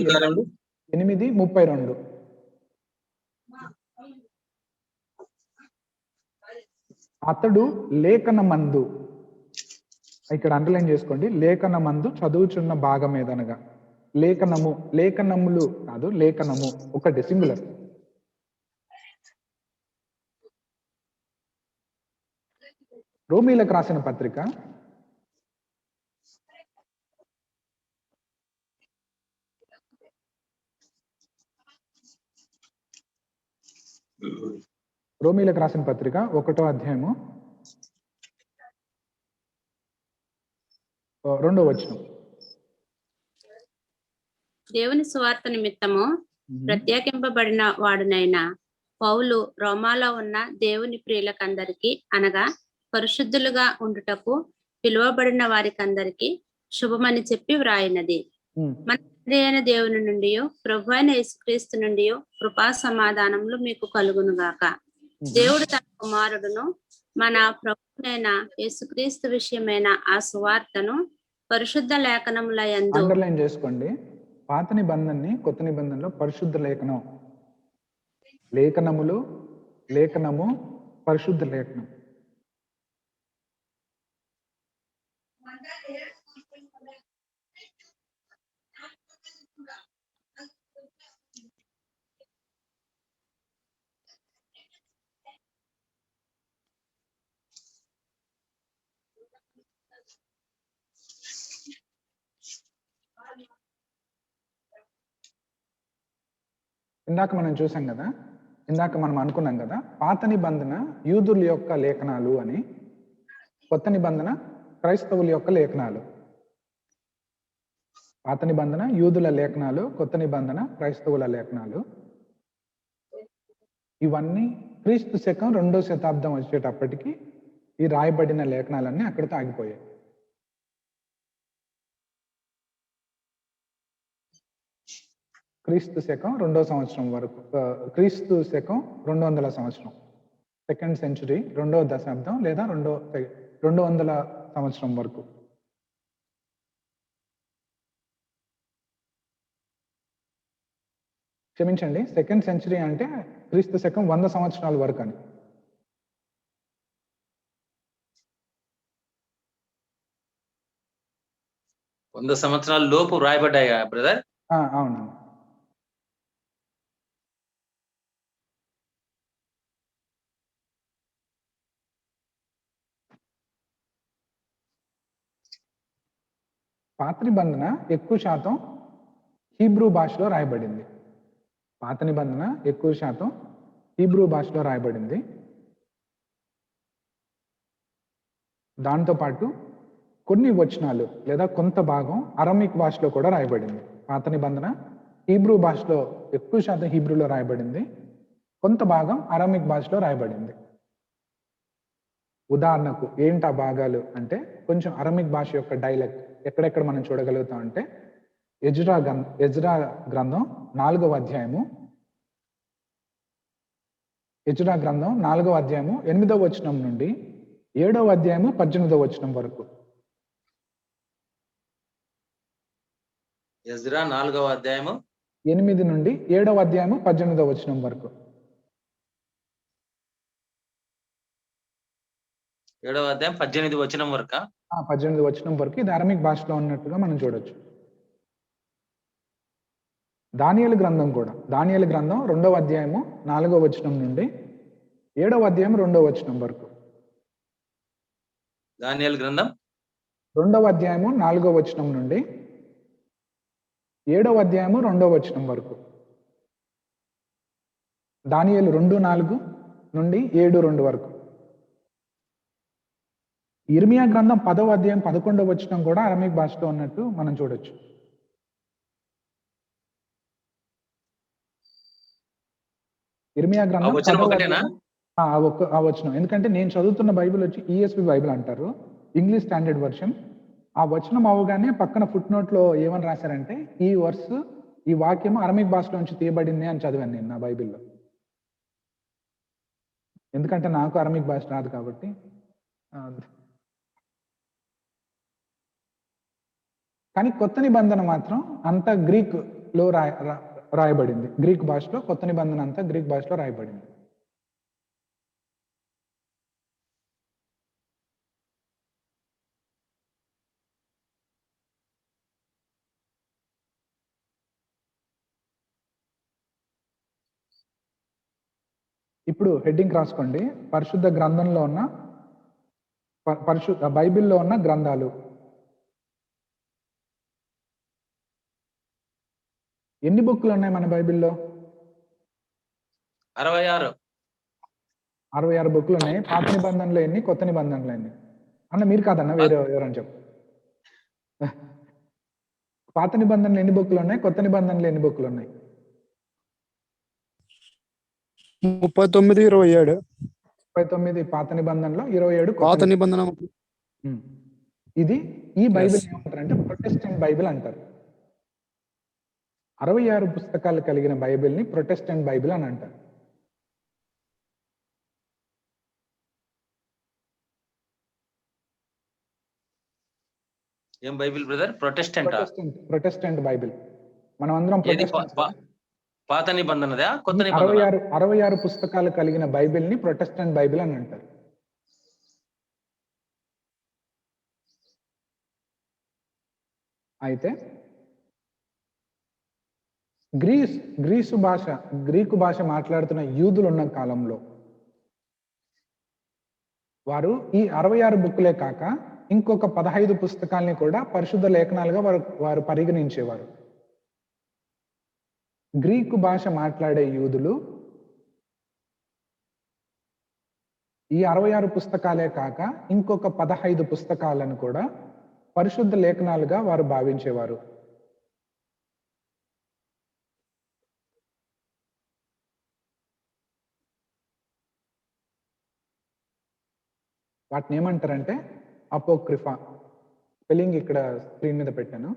[SPEAKER 3] 8:32. అతడు లేఖనమందు, ఇక్కడ అండర్లైన్ చేసుకోండి, లేఖనమందు చదువుచున్న భాగం ఏదనగా. లేఖనము, లేఖనములు కాదు, లేఖనము ఒకటి సింగులర్. రోమీలకు రాసిన పత్రిక 1వ అధ్యాయము 2వ వచనం.
[SPEAKER 5] దేవుని సువార్త నిమిత్తము ప్రత్యేకింపబడిన వాడునైనా పౌలు రోమాలో ఉన్న దేవుని ప్రియులకందరికి, అనగా పరిశుద్ధులుగా ఉండుటకు పిలువబడిన వారికందరికి శుభమని చెప్పి వ్రాయినది. మన తండ్రి అయిన దేవుని నుండి, ప్రభు అయిన యేసుక్రీస్తు నుండి కృపా సమాధానములు మీకు కలుగునుగాక. దేవుడు తన కుమారుడును మన ప్రభువైన యేసుక్రీస్తు విషయమైన ఆ సువార్తను పరిశుద్ధ లేఖనముల యందు,
[SPEAKER 3] అండర్లైన్ చేసుకోండి, పాత నిబంధనని కొత్త నిబంధనలో పరిశుద్ధ లేఖనం, లేఖనములు, లేఖనము, పరిశుద్ధ లేఖనం. ఇందాక మనం చూసాం కదా, ఇందాక మనం అనుకున్నాం కదా, పాత నిబంధన యూదుల యొక్క లేఖనాలు అని, కొత్త నిబంధన క్రైస్తవుల యొక్క లేఖనాలు. పాత నిబంధన యూదుల లేఖనాలు, కొత్త నిబంధన క్రైస్తవుల లేఖనాలు. ఇవన్నీ క్రీస్తు శకం 2వ శతాబ్దం వచ్చేటప్పటికి ఈ రాయబడిన లేఖనాలన్నీ అక్కడితో ఆగిపోయాయి. క్రీస్తు శకం 2వ సంవత్సరం వరకు, క్రీస్తు శకం 200 సంవత్సరం, 2nd సెంచురీ, 2వ దశాబ్దం లేదా 200 సంవత్సరం వరకు. క్షమించండి, 2nd సెంచురీ అంటే క్రీస్తు శకం 100 సంవత్సరాల వరకు అని.
[SPEAKER 6] వంద సంవత్సరాల లోపు రాయబడ్డాయా బ్రదర్?
[SPEAKER 3] అవును. పాత నిబంధన ఎక్కువ శాతం హీబ్రూ భాషలో రాయబడింది. పాత నిబంధన ఎక్కువ శాతం హీబ్రూ భాషలో రాయబడింది. దాంతోపాటు కొన్ని వచనాలు లేదా కొంత భాగం అరమిక్ భాషలో కూడా రాయబడింది. పాత నిబంధన హీబ్రూ భాషలో ఎక్కువ శాతం హీబ్రూలో రాయబడింది, కొంత భాగం అరమిక్ భాషలో రాయబడింది. ఉదాహరణకు ఏంటి ఆ భాగాలు అంటే, కొంచెం అరమిక్ భాష యొక్క డైలెక్ట్ ఎక్కడెక్కడ మనం చూడగలుగుతాం అంటే, ఎజ్రా గ్రంథం 4వ అధ్యాయము, ఎజ్రా గ్రంథం 4వ అధ్యాయము 8వ వచనం నుండి 7వ అధ్యాయము 18వ వచనం వరకు.
[SPEAKER 6] ఎజ్రా 4వ అధ్యాయము
[SPEAKER 3] 8 నుండి 7వ అధ్యాయము 18వ వచనం వరకు.
[SPEAKER 6] 7వ అధ్యాయం 18 వచనం వరకు.
[SPEAKER 3] 18వ వచనం వరకు ఇది అరమిక్ భాషలో ఉన్నట్టుగా మనం చూడొచ్చు. దానియేలు గ్రంథం కూడా, దానియేలు గ్రంథం 2వ అధ్యాయము 4వ వచనం నుండి 7వ అధ్యాయం 2వ వచనం వరకు.
[SPEAKER 6] దానియేలు గ్రంథం
[SPEAKER 3] 2వ అధ్యాయము 4వ వచనం నుండి 7వ అధ్యాయము 2వ వచనం వరకు. దానియేలు 2:4 నుండి 7:2 వరకు. ఇర్మియా గ్రంథం 10వ అధ్యాయం 11వ వచనం కూడా అరమిక్ భాషలో ఉన్నట్టు మనం చూడొచ్చు. ఇర్మియా గ్రంథం 10వ అధ్యాయం, ఆ వచనం, ఎందుకంటే నేను చదువుతున్న బైబిల్ వచ్చి ESV బైబిల్ అంటారు, ఇంగ్లీష్ స్టాండర్డ్ వర్షన్. ఆ వచనం అవగానే పక్కన ఫుట్ నోట్ లో ఏమని రాశారంటే, ఈ వాక్యం అరమిక్ భాషలో నుంచి తీయబడింది అని చదివాను నేను నా బైబిల్లో. ఎందుకంటే నాకు అరమిక్ భాష రాదు కాబట్టి. కానీ కొత్త నిబంధన మాత్రం అంతా గ్రీక్ లో రాయబడింది. గ్రీక్ భాషలో కొత్త నిబంధన అంతా గ్రీక్ భాషలో రాయబడింది. ఇప్పుడు హెడ్డింగ్ రాసుకోండి, పరిశుద్ధ గ్రంథంలో ఉన్న బైబిల్లో ఉన్న గ్రంథాలు. ఎన్ని బుక్లు ఉన్నాయి మన బైబిల్లో? 66 బుక్లు ఉన్నాయి. పాత నిబంధనలు ఎన్ని, కొత్త నిబంధనలు ఎన్ని? అన్న మీరు కాదన్న, వేరే ఎవరని చెప్పు. పాత నిబంధనలు ఎన్ని బుక్లు ఉన్నాయి, కొత్త నిబంధనలు ఎన్ని బుక్లు ఉన్నాయి?
[SPEAKER 4] 39, 27.
[SPEAKER 3] 39 పాత నిబంధనలో, 27
[SPEAKER 4] పాత నిబంధన.
[SPEAKER 3] ఇది ఈ బైబిల్ ఏమంటారంటే ప్రొటెస్టెంట్ బైబిల్ అంటారు. 66 పుస్తకాలు కలిగిన బైబిల్ని ప్రొటెస్టెంట్ బైబిల్ అని అంటారు.
[SPEAKER 6] ఏం బైబిల్ బ్రదర్?
[SPEAKER 3] Protestant Bible. మనం అందరం
[SPEAKER 6] పాత నిబంధనదా కొత్త
[SPEAKER 3] నిబంధన? 66 పుస్తకాలు కలిగిన బైబిల్ని ప్రొటెస్టెంట్ బైబిల్ అని అంటారు. అయితే గ్రీకు భాష మాట్లాడుతున్న యూదులు ఉన్న కాలంలో వారు ఈ 66 బుక్కులే కాక ఇంకొక 15 పుస్తకాల్ని కూడా పరిశుద్ధ లేఖనాలుగా వారు పరిగణించేవారు. గ్రీకు భాష మాట్లాడే యూదులు ఈ 66 పుస్తకాలే కాక ఇంకొక 15 పుస్తకాలను కూడా పరిశుద్ధ లేఖనాలుగా వారు భావించేవారు. వాటిని ఏమంటారంటే అపోక్రిఫా. స్పెల్లింగ్ ఇక్కడ స్క్రీన్ మీద పెట్టాను.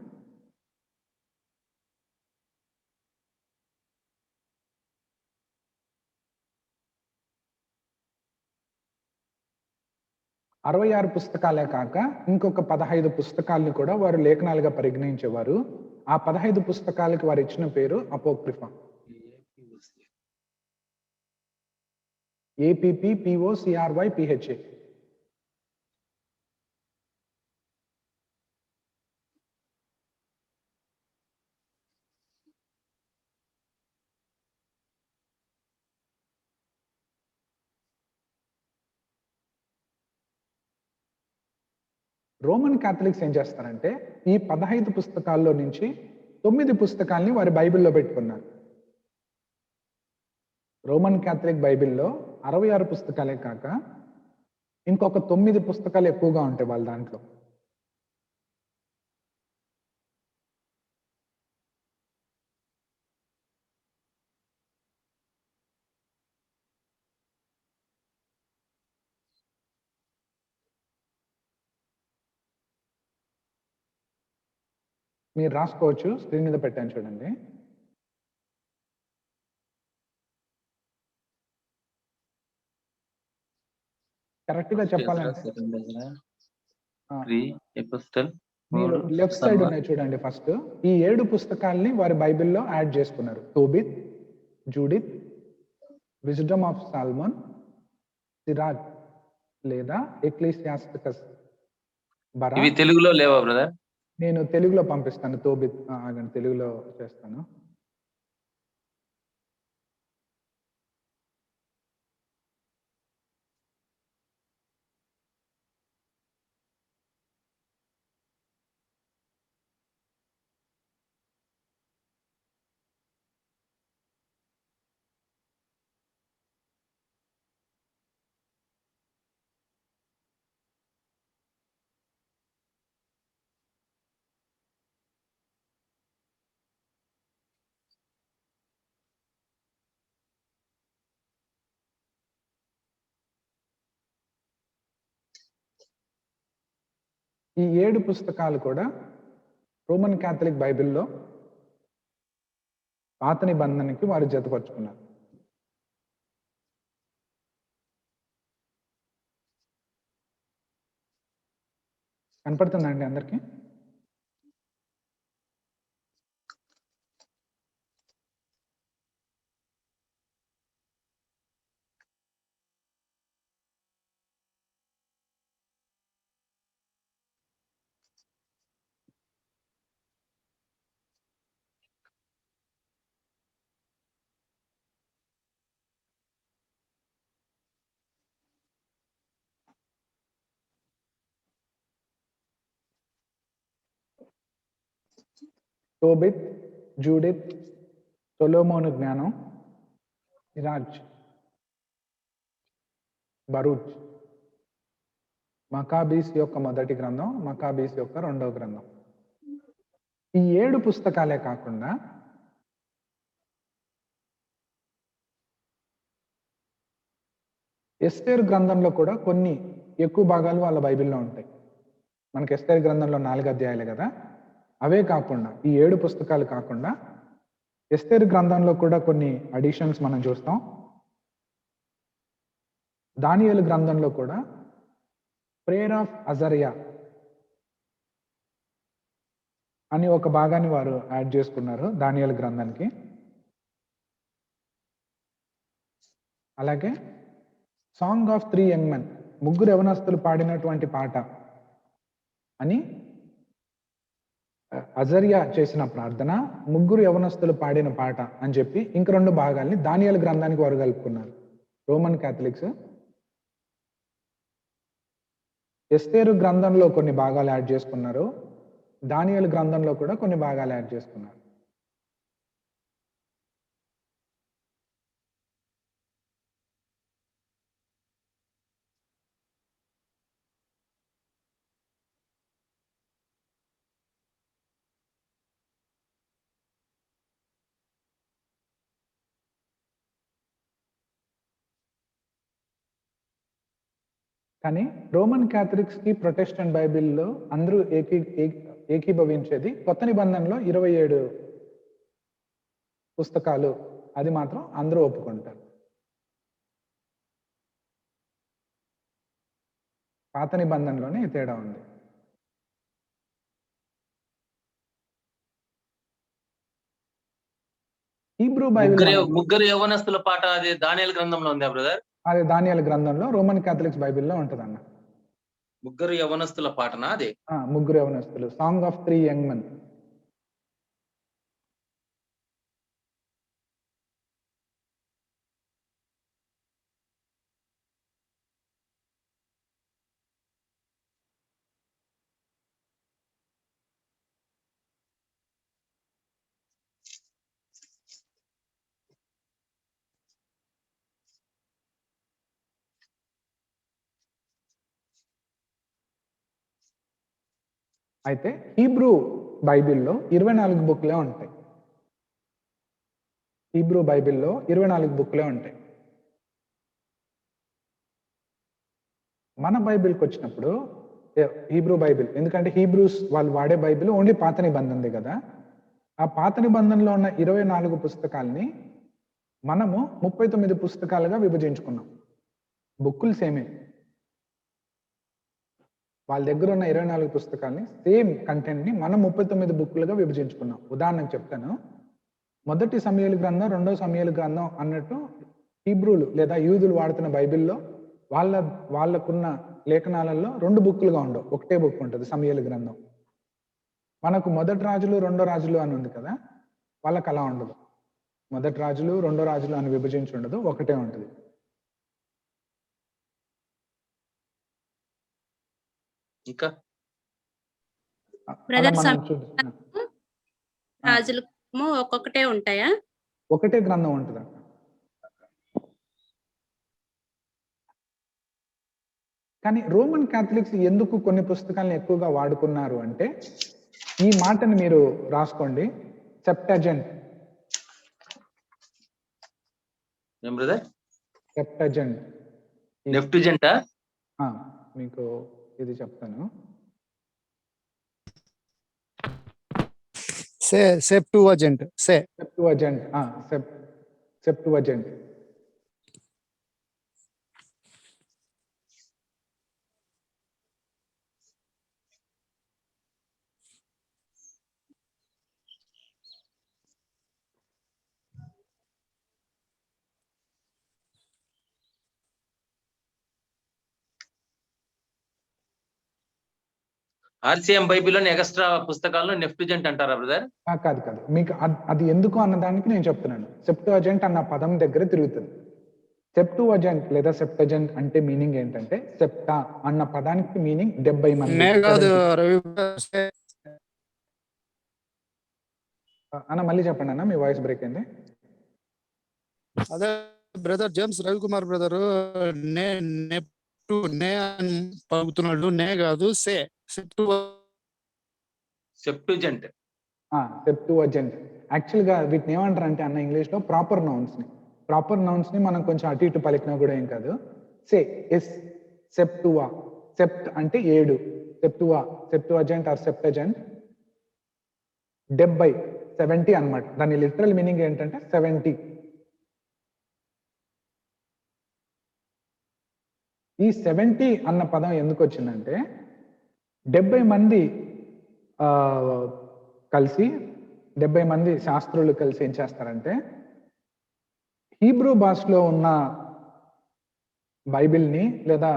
[SPEAKER 3] అరవై 66 పుస్తకాలే కాక ఇంకొక 15 పుస్తకాలను కూడా వారు లేఖనాలుగా పరిగణించేవారు. ఆ 15 పుస్తకాలకి వారు ఇచ్చిన పేరు అపోక్రిఫా. APPPOCRYPHA. రోమన్ క్యాథలిక్స్ ఏం చేస్తారంటే ఈ 15 పుస్తకాల్లో నుంచి 9 పుస్తకాల్ని వారి బైబిల్లో పెట్టుకున్నారు. రోమన్ క్యాథలిక్ బైబిల్లో 66 పుస్తకాలే కాక ఇంకొక 9 పుస్తకాలు ఎక్కువగా ఉంటాయి వాళ్ళ దాంట్లో. మీరు రాసుకోవచ్చు, స్క్రీన్ మీద పెట్టాను చూడండి. కరెక్ట్ గా చెప్పాలంటే మీరు లెఫ్ట్ సైడ్ ఉన్నాయి చూడండి. ఫస్ట్ ఈ 7 పుస్తకాల్ని వారి బైబిల్లో యాడ్ చేసుకున్నారు. Tobit, Judith, wisdom of Solomon, Sirach లేదా ఎక్లీసియాస్టికస్.
[SPEAKER 6] ఇవి తెలుగులో లేవా బ్రదర్?
[SPEAKER 3] నేను తెలుగులో పంపిస్తాను. తోబిత్ ఆగండి, తెలుగులో చేస్తాను. ఈ 7 పుస్తకాలు కూడా రోమన్ క్యాథలిక్ బైబిల్లో పాత నిబంధనకి వారు జతపరుచుకున్నారు. కనపడుతుందండి అందరికీ? తోబిత్, జూడిత్, సొలొమోను జ్ఞానం, సిరాజ్, బరూచ్, మకాబీస్ యొక్క మొదటి గ్రంథం, మకాబీస్ యొక్క రెండవ గ్రంథం. ఈ 7 పుస్తకాలే కాకుండా ఎస్తేరు గ్రంథంలో కూడా కొన్ని ఎక్కువ భాగాలు వాళ్ళ బైబిల్లో ఉంటాయి. మనకి ఎస్తేరు గ్రంథంలో 4 అధ్యాయాలే కదా. అవే కాకుండా ఈ 7 పుస్తకాలు కాకుండా ఎస్తేరు గ్రంథంలో కూడా కొన్ని అడిషన్స్ మనం చూస్తాం. దానియేలు గ్రంథంలో కూడా ప్రేయర్ ఆఫ్ అజరియా అని ఒక భాగాన్ని వారు యాడ్ చేసుకున్నారు దానియేలు గ్రంథానికి. అలాగే సాంగ్ ఆఫ్ 3 యంగ్ మెన్, ముగ్గురు యవనస్తులు పాడినటువంటి పాట అని అజరియా చేసిన ప్రార్థన, ముగ్గురు యవనస్తులు పాడిన పాట అని చెప్పి ఇంక 2 భాగాల్ని దానియేలు గ్రంథానికి వారు కలుపుకున్నారు రోమన్ క్యాథలిక్స్. ఎస్తేరు గ్రంథంలో కొన్ని భాగాలు యాడ్ చేసుకున్నారు, దానియేలు గ్రంథంలో కూడా కొన్ని భాగాలు యాడ్ చేసుకున్నారు. కానీ రోమన్ క్యాథలిక్స్ కి ప్రొటెస్టెంట్ బైబిల్లో అందరూ ఏకీభవించేది కొత్త నిబంధనలో 27 పుస్తకాలు, అది మాత్రం అందరూ ఒప్పుకుంటారు. పాత నిబంధనలోనే ఈ తేడా ఉంది. హీబ్రూ బైబిల్
[SPEAKER 6] ముగ్గురు యవ్వనస్తుల పాట అది దానియేలు గ్రంథంలో ఉందా బ్రదర్?
[SPEAKER 3] అది దానియేలు గ్రంథంలో రోమన్ క్యాథలిక్స్ బైబిల్లో ఉంటదన్న.
[SPEAKER 6] ముగ్గురు యవ్వనస్తుల పాటనా అది?
[SPEAKER 3] ముగ్గురు యవ్వనస్తులు, సాంగ్ ఆఫ్ 3 యంగ్ మెన్. అయితే హీబ్రూ బైబిల్లో 24 బుక్లే ఉంటాయి. హీబ్రూ బైబిల్లో 24 బుక్లే ఉంటాయి. మన బైబిల్కి వచ్చినప్పుడు హీబ్రూ బైబిల్, ఎందుకంటే హీబ్రూస్ వాళ్ళు వాడే బైబిల్ ఓన్లీ పాత నిబంధనది కదా. ఆ పాత నిబంధనలో ఉన్న 24 పుస్తకాలని మనము 39 పుస్తకాలుగా విభజించుకున్నాం. బుక్కులు సేమే, వాళ్ళ దగ్గర ఉన్న 24 పుస్తకాలని సేమ్ కంటెంట్ ని మనం 39 బుక్కులుగా విభజించుకున్నాం. ఉదాహరణకు చెప్తాను. మొదటి సమూయేలు గ్రంథం, రెండో సమూయేలు గ్రంథం అన్నట్టు హీబ్రూలు లేదా యూదులు వాడుతున్న బైబిల్లో వాళ్ళకున్న లేఖనాలలో 2 బుక్కులుగా ఉండవు, ఒకటే బుక్ ఉంటుంది సమూయేలు గ్రంథం. మనకు మొదటి రాజులు, రెండో రాజులు అని ఉంది కదా, వాళ్ళకి అలా ఉండదు. మొదటి రాజులు, రెండో రాజులు అని విభజించి ఉండదు, ఒకటే ఉంటుంది.
[SPEAKER 6] ఇంకా
[SPEAKER 5] రాజులకు ఒక్కొక్కటే ఉంటాయా?
[SPEAKER 3] ఒకటే గ్రంథం ఉంటుంది. కానీ రోమన్ క్యాథలిక్స్ ఎందుకు కొన్ని పుస్తకాలను ఎక్కువగా వాడుకున్నారు అంటే, ఈ మాటని మీరు రాసుకోండి, సెప్టజెంట్.
[SPEAKER 6] ఏం బ్రదర్?
[SPEAKER 3] సెప్టజెంట్.
[SPEAKER 6] నెఫ్టిజెంటా?
[SPEAKER 3] మీకు ఇది చెప్తాను.
[SPEAKER 4] సెప్టువజెంట్.
[SPEAKER 3] సెప్టువజెంట్.
[SPEAKER 6] ఆర్సిఎం బైబిల్లోని ఎక్స్ట్రా పుస్తకాలను నెఫ్టిజెంట్ అంటారా బ్రదర్?
[SPEAKER 3] కాదు, మీకు అది ఎందుకు అన్నదానికి నేను చెప్తున్నాను. సెప్టువజెంట్ అన్న పదం దగ్గర తిరుగుతుంది. సెప్టువజెంట్ లేదా సెప్టజెంట్ అంటే మీనింగ్ ఏంటంటే, సెప్టా అన్న పదానికి మీనింగ్ 70 మంది అన్న. మళ్ళీ చెప్పండి అన్న, మీ వాయిస్ బ్రేక్ అయింది.
[SPEAKER 4] అదే బ్రదర్ జేమ్స్ రవికుమార్ బ్రదర్ నే అని పలుకుతున్నాడు, నే కాదు సే.
[SPEAKER 6] సెప్టుజెంట్.
[SPEAKER 3] సెప్టువజెంట్ యాక్చువల్ గా వీటిని ఏమంటారు అంటే అన్న, ఇంగ్లీష్ లో ప్రాపర్ నౌన్స్ ని మనం కొంచెం అటు ఇటు పలికినా కూడా ఏం కాదు. సే ఎస్ సెప్టువా, సెప్ట్ అంటే 7, సెప్టువా, సెప్టువజెంట్ ఆర్ సెప్టజెంట్ 70 అన్నమాట. దాని లిటరల్ మీనింగ్ ఏంటంటే 70. ఈ 70 అన్న పదం ఎందుకు వచ్చిందంటే, 70 మంది కలిసి 70 మంది శాస్త్రులు కలిసి ఏం చేస్తారంటే, హీబ్రూ భాషలో ఉన్న బైబిల్ని లేదా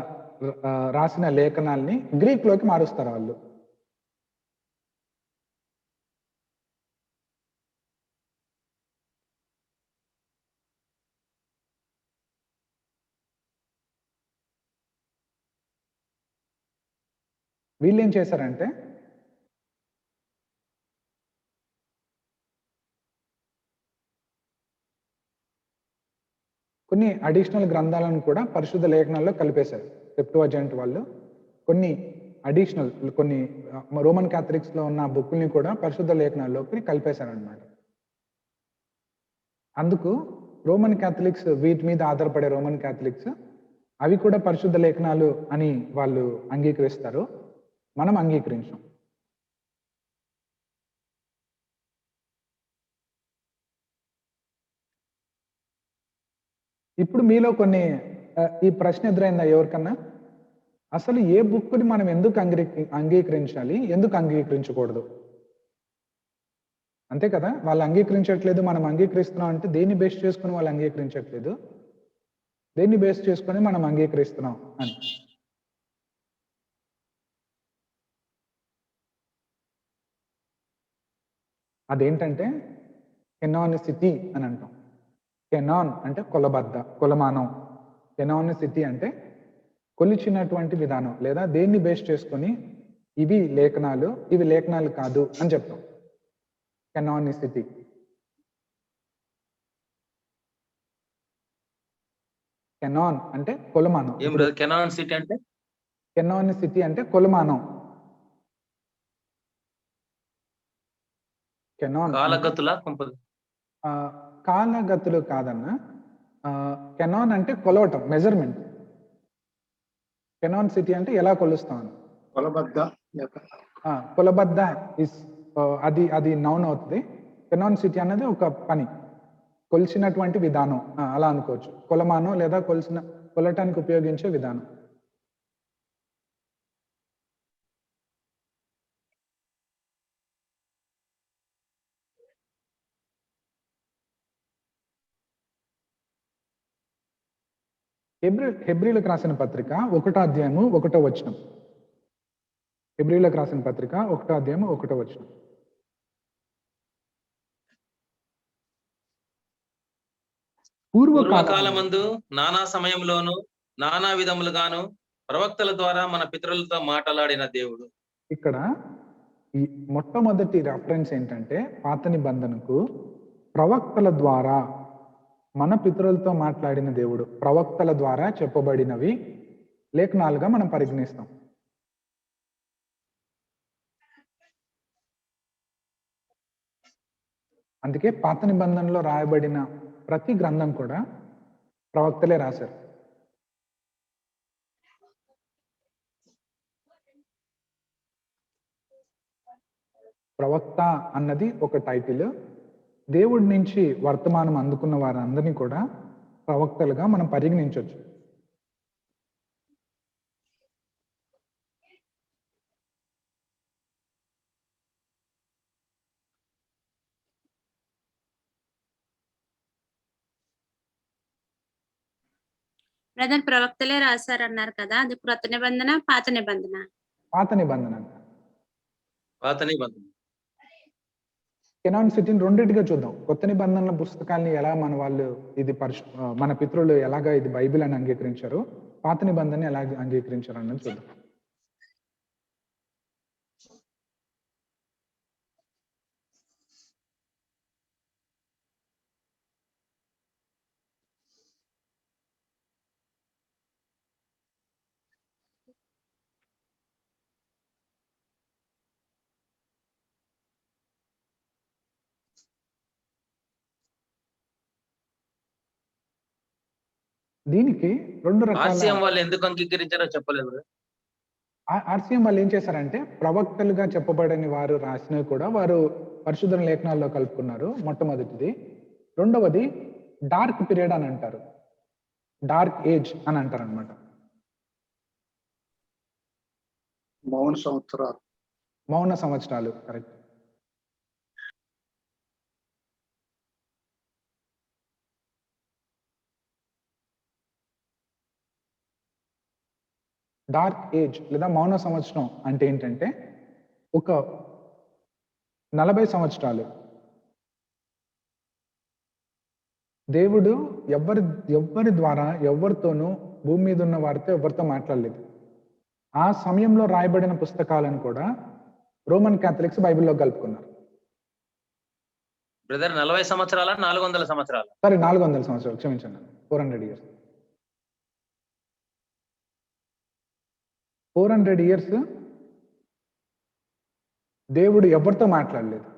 [SPEAKER 3] రాసిన లేఖనాల్ని గ్రీక్ లోకి మారుస్తారు వాళ్ళు. వీళ్ళు ఏం చేశారంటే, కొన్ని అడిషనల్ గ్రంథాలను కూడా పరిశుద్ధ లేఖనాల్లో కలిపేశారు సెప్టువజెంట్ వాళ్ళు. కొన్ని రోమన్ క్యాథలిక్స్ లో ఉన్న బుక్కుల్ని కూడా పరిశుద్ధ లేఖనాల్లోకి కలిపేశారనమాట. అందుకు రోమన్ క్యాథలిక్స్, వీటి మీద ఆధారపడే రోమన్ క్యాథలిక్స్ అవి కూడా పరిశుద్ధ లేఖనాలు అని వాళ్ళు అంగీకరిస్తారు, మనం అంగీకరించాం. ఇప్పుడు మీలో కొన్ని ఈ ప్రశ్న ఎదురైందా ఎవరికన్నా? అసలు ఏ బుక్ని మనం ఎందుకు అంగీకరించాలి, ఎందుకు అంగీకరించకూడదు? అంతే కదా, వాళ్ళు అంగీకరించట్లేదు, మనం అంగీకరిస్తున్నాం అంటే దేన్ని బేస్ చేసుకుని వాళ్ళు అంగీకరించట్లేదు, దేన్ని బేస్ చేసుకొని మనం అంగీకరిస్తున్నాం అని. అదేంటంటే కెనానిసిటీ అని అంటాం. కెనాన్ అంటే కొలబద్ద, కొలమానం. కెనానిసిటీ అంటే కొలిచినటువంటి విధానం, లేదా దేన్ని బేస్ చేసుకొని ఇవి లేఖనాలు, ఇవి లేఖనాలు కాదు అని చెప్తాం. కెనానిసిటీ. కెనాన్ అంటే కొలమానం.
[SPEAKER 6] ఏం బ్రదర్ కెనాన్ సిటీ అంటే?
[SPEAKER 3] కెనానిసిటీ అంటే కొలమానం. కెనాన్
[SPEAKER 6] కాలగతుల
[SPEAKER 3] కాలగతులు కాదన్న. కెనాన్ అంటే కొలవటం, మెజర్మెంట్. కెనాన్ సిటీ అంటే ఎలా కొలుస్తాను,
[SPEAKER 2] కొలబద్ద
[SPEAKER 3] కొలబద్ద ఇస్ అది నౌన్ అవుతుంది. కెనాన్ సిటీ అన్నది ఒక పని, కొలిచినటువంటి విధానం, అలా అనుకోవచ్చు. కొలమానం లేదా కొలటానికి ఉపయోగించే విధానం. హెబ్రీలకు రాసిన పత్రిక 1వ అధ్యాయము 1వ వచనం. హెబ్రీలకు రాసిన పత్రిక 1వ అధ్యాయము 1వ వచనం.
[SPEAKER 6] పూర్వకాలమందు నానా సమయంలోను నానా విధములుగాను ప్రవక్తల ద్వారా మన పితరులతో మాట్లాడిన దేవుడు.
[SPEAKER 3] ఇక్కడ ఈ మొట్టమొదటి రెఫరెన్స్ ఏంటంటే పాత నిబంధనకు ప్రవక్తల ద్వారా మన పితరులతో మాట్లాడిన దేవుడు. ప్రవక్తల ద్వారా చెప్పబడినవి లేఖనాలుగా మనం పరిగణిస్తాం. అందుకే పాత నిబంధనలో రాయబడిన ప్రతి గ్రంథం కూడా ప్రవక్తలే రాశారు. ప్రవక్త అన్నది ఒక టైటిల్. దేవుడి నుంచి వర్తమానం అందుకున్న వారందరినీ కూడా ప్రవక్తలుగా మనం పరిగణించవచ్చు.
[SPEAKER 5] బ్రదర్ ప్రవక్తలే రాశారన్నారు కదా, అది క్రొత్త నిబంధన పాత నిబంధన?
[SPEAKER 3] పాత నిబంధన.
[SPEAKER 6] పాత నిబంధన.
[SPEAKER 3] కెనాన్ సిటీని రెండింటిగా చూద్దాం. కొత్త నిబంధనల పుస్తకాన్ని ఎలా మన వాళ్ళు మన పితరులు ఎలాగా ఇది బైబిల్ అని అంగీకరించారు, పాత నిబంధన ఎలా అంగీకరించారు అన్నది చూద్దాం. దీనికి రెండు రకాల
[SPEAKER 6] వాళ్ళు ఎందుకు అంగీకరించారో చెప్పలేదు.
[SPEAKER 3] ఆర్సీఎం వాళ్ళు ఏం చేశారంటే ప్రవక్తలుగా చెప్పబడని వారు రాసినవి కూడా వారు పరిశుద్ధ లేఖనాల్లో కలుపుకున్నారు, మొట్టమొదటిది. రెండవది డార్క్ పీరియడ్ అని అంటారు, డార్క్ ఏజ్ అని అంటారు అనమాట. మౌన సంవత్సరాలు కరెక్ట్. డార్క్ ఏజ్ లేదా మౌన సంవత్సరం అంటే ఏంటంటే ఒక 40 సంవత్సరాలు దేవుడు ఎవరి ద్వారా ఎవరితోనూ భూమి మీద ఉన్న వారితో ఎవరితో మాట్లాడలేదు. ఆ సమయంలో రాయబడిన పుస్తకాలను కూడా రోమన్ క్యాథలిక్స్ బైబిల్లో కలుపుకున్నారు.
[SPEAKER 6] బ్రదర్ 40 సంవత్సరాల 400 సంవత్సరాలు?
[SPEAKER 3] సరే 400 సంవత్సరాలు, క్షమించండి, 400 ఇయర్స్. 400 ఇయర్స్ దేవుడు ఎవరితో మాట్లాడలేదు.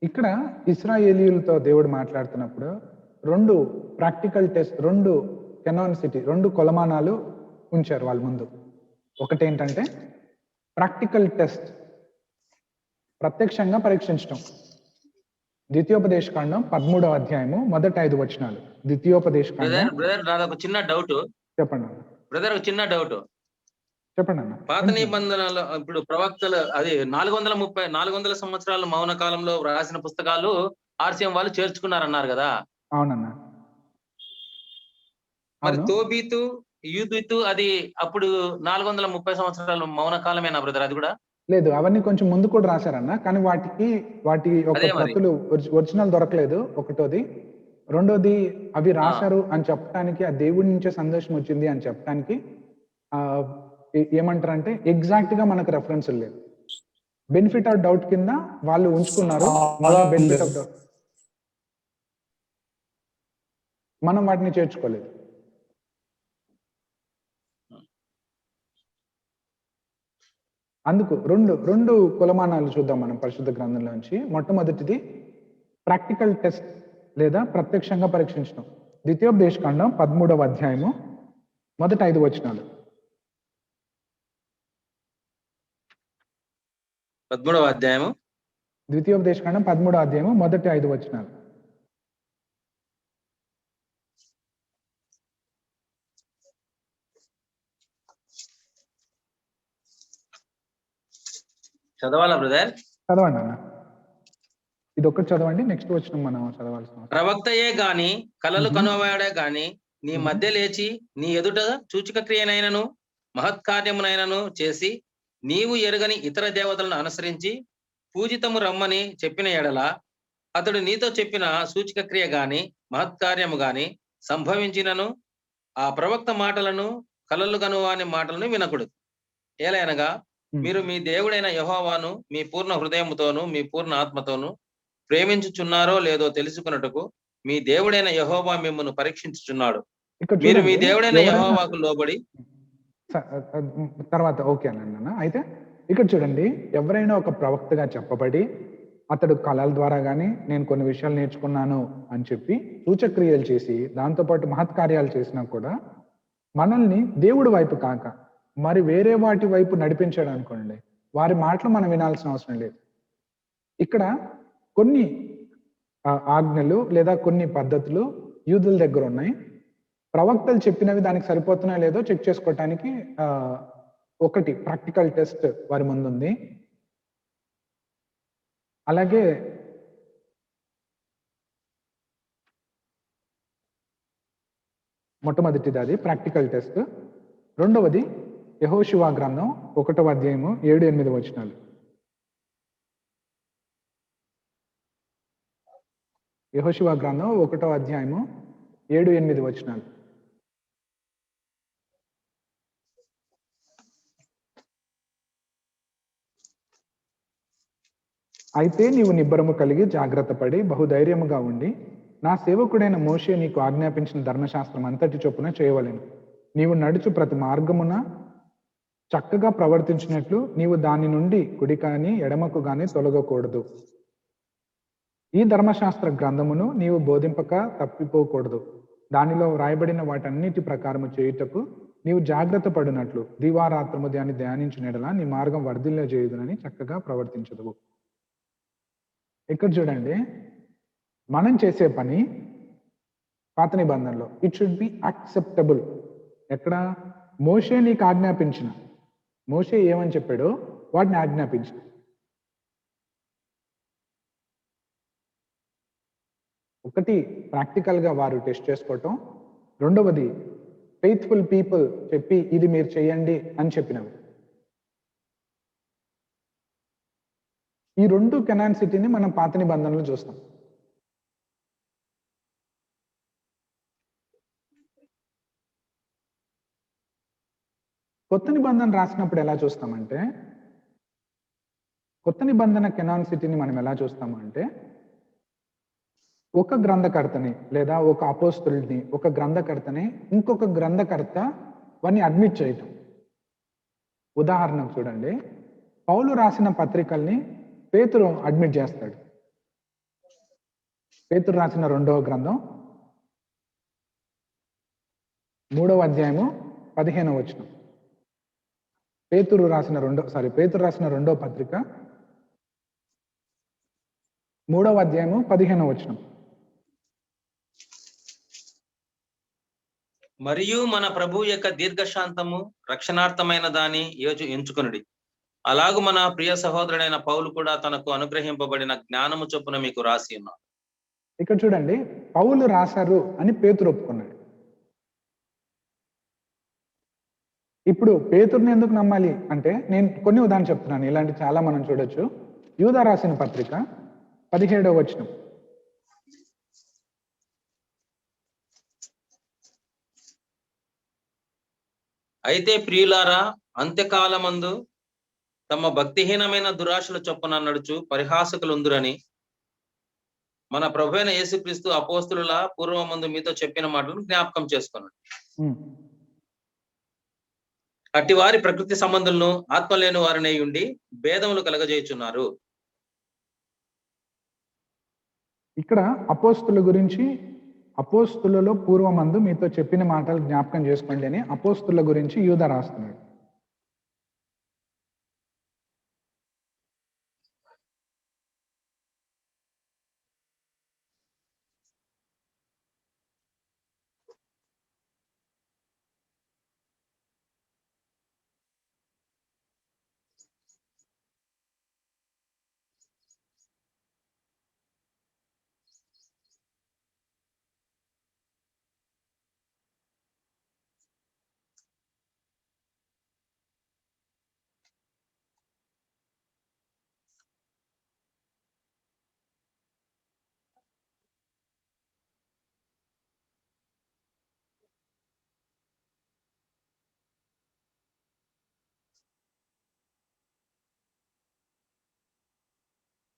[SPEAKER 3] ఇక్కడ ఇశ్రాయేలీయులతో దేవుడు మాట్లాడుతున్నప్పుడు 2 ప్రాక్టికల్ టెస్ట్, 2 కెనానిసిటీ, 2 కొలమానాలు ఉంచారు వాళ్ళ ముందు. ఒకటేంటంటే ప్రాక్టికల్ టెస్ట్, ప్రత్యక్షంగా పరీక్షించడం. ద్వితీయోపదేశకాండం 13వ అధ్యాయము మొదటి 5 వచనాలు. ద్వితీయోపదేశకాండం.
[SPEAKER 6] బ్రదర్ నాదొక చిన్న డౌట్.
[SPEAKER 3] చెప్పండి అన్న.
[SPEAKER 6] బ్రదర్ ఒక చిన్న డౌట్.
[SPEAKER 3] చెప్పండి అన్న.
[SPEAKER 6] పాత నిబంధనలో ఇప్పుడు ప్రవక్తలు అది 400 సంవత్సరాల మౌన కాలంలో రాసిన పుస్తకాలు ఆర్సీఎం వాళ్ళు చేర్చుకున్నారన్నారు కదా.
[SPEAKER 3] అవునన్నా.
[SPEAKER 6] మరి
[SPEAKER 3] అవును.
[SPEAKER 6] తోబీతు యూదుతు అది అప్పుడు 430 సంవత్సరాలు మౌన కాలమేనా బ్రదర్ అది కూడా?
[SPEAKER 3] లేదు, అవన్నీ కొంచెం ముందు కూడా రాశారన్న, కానీ వాటి ఒక
[SPEAKER 6] అదే మరి.
[SPEAKER 3] ప్రతులు ఒరిజినల్ దొరకలేదు. ఒకటోది. రెండోది, అవి రాశారు అని చెప్పడానికి, ఆ దేవుడి నుంచే సందేశం వచ్చింది అని చెప్పడానికి ఏమంటారంటే ఎగ్జాక్ట్ గా మనకు రెఫరెన్స్ లేదు. బెనిఫిట్ ఆఫ్ డౌట్ కింద వాళ్ళు ఉంచుకున్నారు. బెనిఫిట్ ఆఫ్ డౌట్ మనం వాటిని చేర్చుకోలేదు. అందుకు రెండు కులమానాలు చూద్దాం మనం పరిశుద్ధ గ్రంథంలోంచి. మొట్టమొదటిది ప్రాక్టికల్ టెస్ట్ లేదా ప్రత్యక్షంగా పరీక్షించడం. ద్వితీయోపదేశకాండం 13వ అధ్యాయము మొదటి 5 వచనాలు.
[SPEAKER 6] 13వ అధ్యాయము
[SPEAKER 3] ద్వితీయోపదేశకాండం 13వ అధ్యాయము మొదటి 5 వచనాలు.
[SPEAKER 6] చదవాలా బ్రదర్?
[SPEAKER 3] చదవండి అన్న. ఇది ఒక్కటి చదవండి, నెక్స్ట్ వచ్చిన మనం చదవాల్సిన.
[SPEAKER 6] ప్రవక్తయే గాని కలలు కనువాడే గాని నీ మధ్య లేచి నీ ఎదుట సూచక క్రియనైనను మహత్కార్యమునైనను చేసి నీవు ఎరుగని ఇతర దేవతలను అనుసరించి పూజితము రమ్మని చెప్పిన ఎడల అతడు నీతో చెప్పిన సూచక క్రియ గాని మహత్కార్యము గాని సంభవించినను ఆ ప్రవక్త మాటలను కలలు కనువాని మాటలను వినకూడదు. ఏలైనగా మీరు మీ దేవుడైన యెహోవాను మీ పూర్ణ హృదయముతోను మీ పూర్ణ ఆత్మతోను ప్రేమించుచున్నారో లేదో తెలుసుకున్నట్టుకు మీ దేవుడైన యెహోవా మిమ్మల్ని పరీక్షించుచున్నాడు. మీరు మీ దేవుడైన యెహోవాకు లోబడి
[SPEAKER 3] తర్వాత ఓకే అన్న. అయితే ఇక్కడ చూడండి, ఎవరైనా ఒక ప్రవక్తగా చెప్పబడి అతడు కళల ద్వారా గానీ నేను కొన్ని విషయాలు నేర్చుకున్నాను అని చెప్పి సూచక్రియలు చేసి దాంతోపాటు మహత్కార్యాలు చేసినా కూడా మనల్ని దేవుడి వైపు కాక మరి వేరే వాటి వైపు నడిపించాడు అనుకోండి, వారి మాటలు మనం వినాల్సిన అవసరం లేదు. ఇక్కడ కొన్ని ఆజ్ఞలు లేదా కొన్ని పద్ధతులు యూదుల దగ్గర ఉన్నాయి. ప్రవక్తలు చెప్పినవి దానికి సరిపోతున్నాయో లేదో చెక్ చేసుకోవటానికి ఒకటి ప్రాక్టికల్ టెస్ట్ వారి ముందుంది. అలాగే మొట్టమొదటిది అది ప్రాక్టికల్ టెస్ట్. రెండవది యెహోషువ గ్రంథం 1వ అధ్యాయము 7-8 వచనాలు. యెహోషువ గ్రంథం 1వ అధ్యాయము 7-8 వచనాలు. అయితే నీవు నిబ్బరము కలిగి జాగ్రత్త పడి బహుధైర్యముగా ఉండి నా సేవకుడైన మోషే నీకు ఆజ్ఞాపించిన ధర్మశాస్త్రం అంతటి చొప్పున చేయవలెను. నీవు నడుచు ప్రతి మార్గమున చక్కగా ప్రవర్తించినట్లు నీవు దాని నుండి కుడి కానీ ఎడమకు గాని తొలగకూడదు. ఈ ధర్మశాస్త్ర గ్రంథమును నీవు బోధింపక తప్పిపోకూడదు. దానిలో వ్రాయబడిన వాటన్నిటి ప్రకారము చేయుటకు నీవు జాగ్రత్త పడినట్లు దివారాత్రము దాన్ని ధ్యానించినడలా నీ మార్గం వర్ధిల్ల చేయుదునని చక్కగా ప్రవర్తించదువు. ఇక్కడ చూడండి, మనం చేసే పని పాత నిబంధనలో ఇట్ షుడ్ బి యాక్సెప్టబుల్. ఎక్కడ మోషే నీకు ఆజ్ఞాపించిన, మోషే ఏమని చెప్పాడో వాటిని ఆజ్ఞాపించిన. ఒకటి ప్రాక్టికల్ గా వారు టెస్ట్ చేసుకోవటం, రెండవది ఫెయిత్ఫుల్ పీపుల్ చెప్పి ఇది మీరు చేయండి అని చెప్పినవి. ఈ రెండు కెనానిసిటీని మనం పాత నిబంధనలు చూస్తాం. కొత్త నిబంధన రాసినప్పుడు ఎలా చూస్తామంటే, కొత్త నిబంధన కెనానిసిటీని మనం ఎలా చూస్తామంటే, ఒక గ్రంథకర్తని లేదా ఒక అపోస్తుల్ని, ఒక గ్రంథకర్తని ఇంకొక గ్రంథకర్త వారిని అడ్మిట్ చేయటం. ఉదాహరణకు చూడండి, పౌలు రాసిన పత్రికల్ని పేతురు అడ్మిట్ చేస్తాడు. పేతురు రాసిన రెండవ గ్రంథం 3వ అధ్యాయము 15వ వచనం. పేతురు రాసిన రెండవ పత్రిక 3వ అధ్యాయము 15వ వచనం.
[SPEAKER 6] మరియు మన ప్రభు యొక్క దీర్ఘశాంతము రక్షణార్థమైన దాని ఎంచుకొనుడి. అలాగు మన ప్రియ సహోదరుడైన పౌలు కూడా తనకు అనుగ్రహింపబడిన జ్ఞానము చొప్పున మీకు రాసి ఉన్నాడు.
[SPEAKER 3] ఇక్కడ చూడండి, పౌలు రాశారు అని పేతురు ఒప్పుకున్నాడు. ఇప్పుడు పేతురుని ఎందుకు నమ్మాలి అంటే, నేను కొన్ని ఉదాహరణ చెప్తున్నాను, ఇలాంటి చాలా మనం చూడొచ్చు. యూదా రాసిన పత్రిక 17వ వచనం.
[SPEAKER 6] అయితే ప్రియులారా, అంత్యకాలమందు తమ భక్తిహీనమైన దురాశల చొప్పున నడుచు పరిహాసకులుందురని మన ప్రభు అయిన యేసుక్రీస్తు అపోస్తుల పూర్వమందు మీతో చెప్పిన మాటలను జ్ఞాపకం చేసుకున్నాడు. అట్టి వారి ప్రకృతి సంబంధులను ఆత్మలేని వారిని ఉండి భేదములు కలగజేయుచున్నారు.
[SPEAKER 3] ఇక్కడ అపోస్తుల గురించి, అపోస్తులలో పూర్వమందు మీతో చెప్పిన మాటలు జ్ఞాపకం చేసుకోండి అని అపోస్తుల గురించి యూదా రాస్తున్నాడు.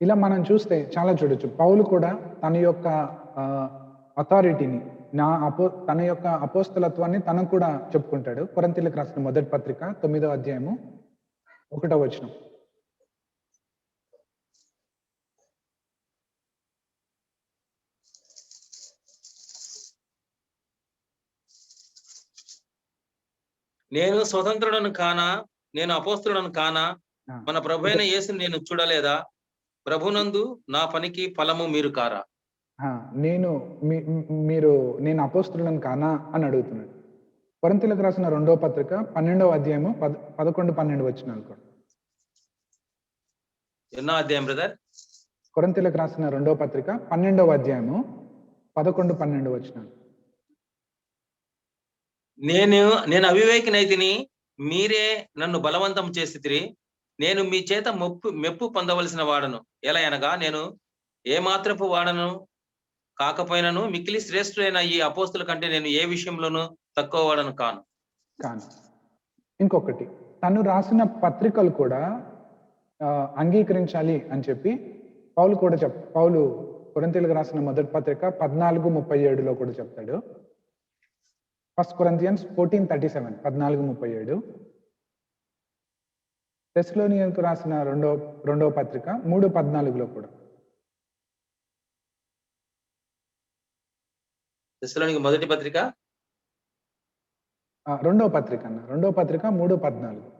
[SPEAKER 3] ఇలా మనం చూస్తే చాలా చూడొచ్చు. పౌలు కూడా తన యొక్క అథారిటీని, తన యొక్క అపోస్తలత్వాన్ని తనకు కూడా చెప్పుకుంటాడు. కొరింథీయులకు రాసిన మొదటి పత్రిక 9వ అధ్యాయము 1వ వచనం.
[SPEAKER 6] నేను స్వతంత్రుడను కానా, నేను అపోస్తులను కానా, మన ప్రభు అయిన యేసుని నేను చూడలేదా? ప్రభునందు నా పనికి ఫలము మీరు కారా?
[SPEAKER 3] నేను అపోస్తులను కానా అని అడుగుతున్నాడు. కొరింథీయులకు రాసిన 2వ పత్రిక 12వ అధ్యాయము 11-12 వచనాలు కూడా.
[SPEAKER 6] ఎన్నో అధ్యాయం బ్రదర్?
[SPEAKER 3] కొరింథీయులకు రాసిన 2వ పత్రిక 12వ అధ్యాయము 11-12 వచనాలు.
[SPEAKER 6] నేను అవివేకినైతిని, మీరే నన్ను బలవంతం చేసితిరి. నేను మీ చేత మెప్పు పొందవలసిన వాడను. ఎలా అనగా, నేను ఏమాత్రపు వాడను కాకపోయినను మిక్కిలి శ్రేష్ఠుడైన ఈ అపోస్తుల కంటే నేను ఏ విషయంలోనూ తక్కువ వాడను కాను.
[SPEAKER 3] ఇంకొకటి, తను రాసిన పత్రికలు కూడా అంగీకరించాలి అని చెప్పి పౌలు కొరింథీయులకు రాసిన మొదటి పత్రిక 14:37 కూడా చెప్తాడు. 1 Corinthians 14:37, 14:37. తెస్సలోనియలకు రాసిన రెండవ పత్రిక 3:14 కూడా.
[SPEAKER 6] తెస్సలోనిక మొదటి పత్రిక
[SPEAKER 3] రెండవ పత్రిక 3:14.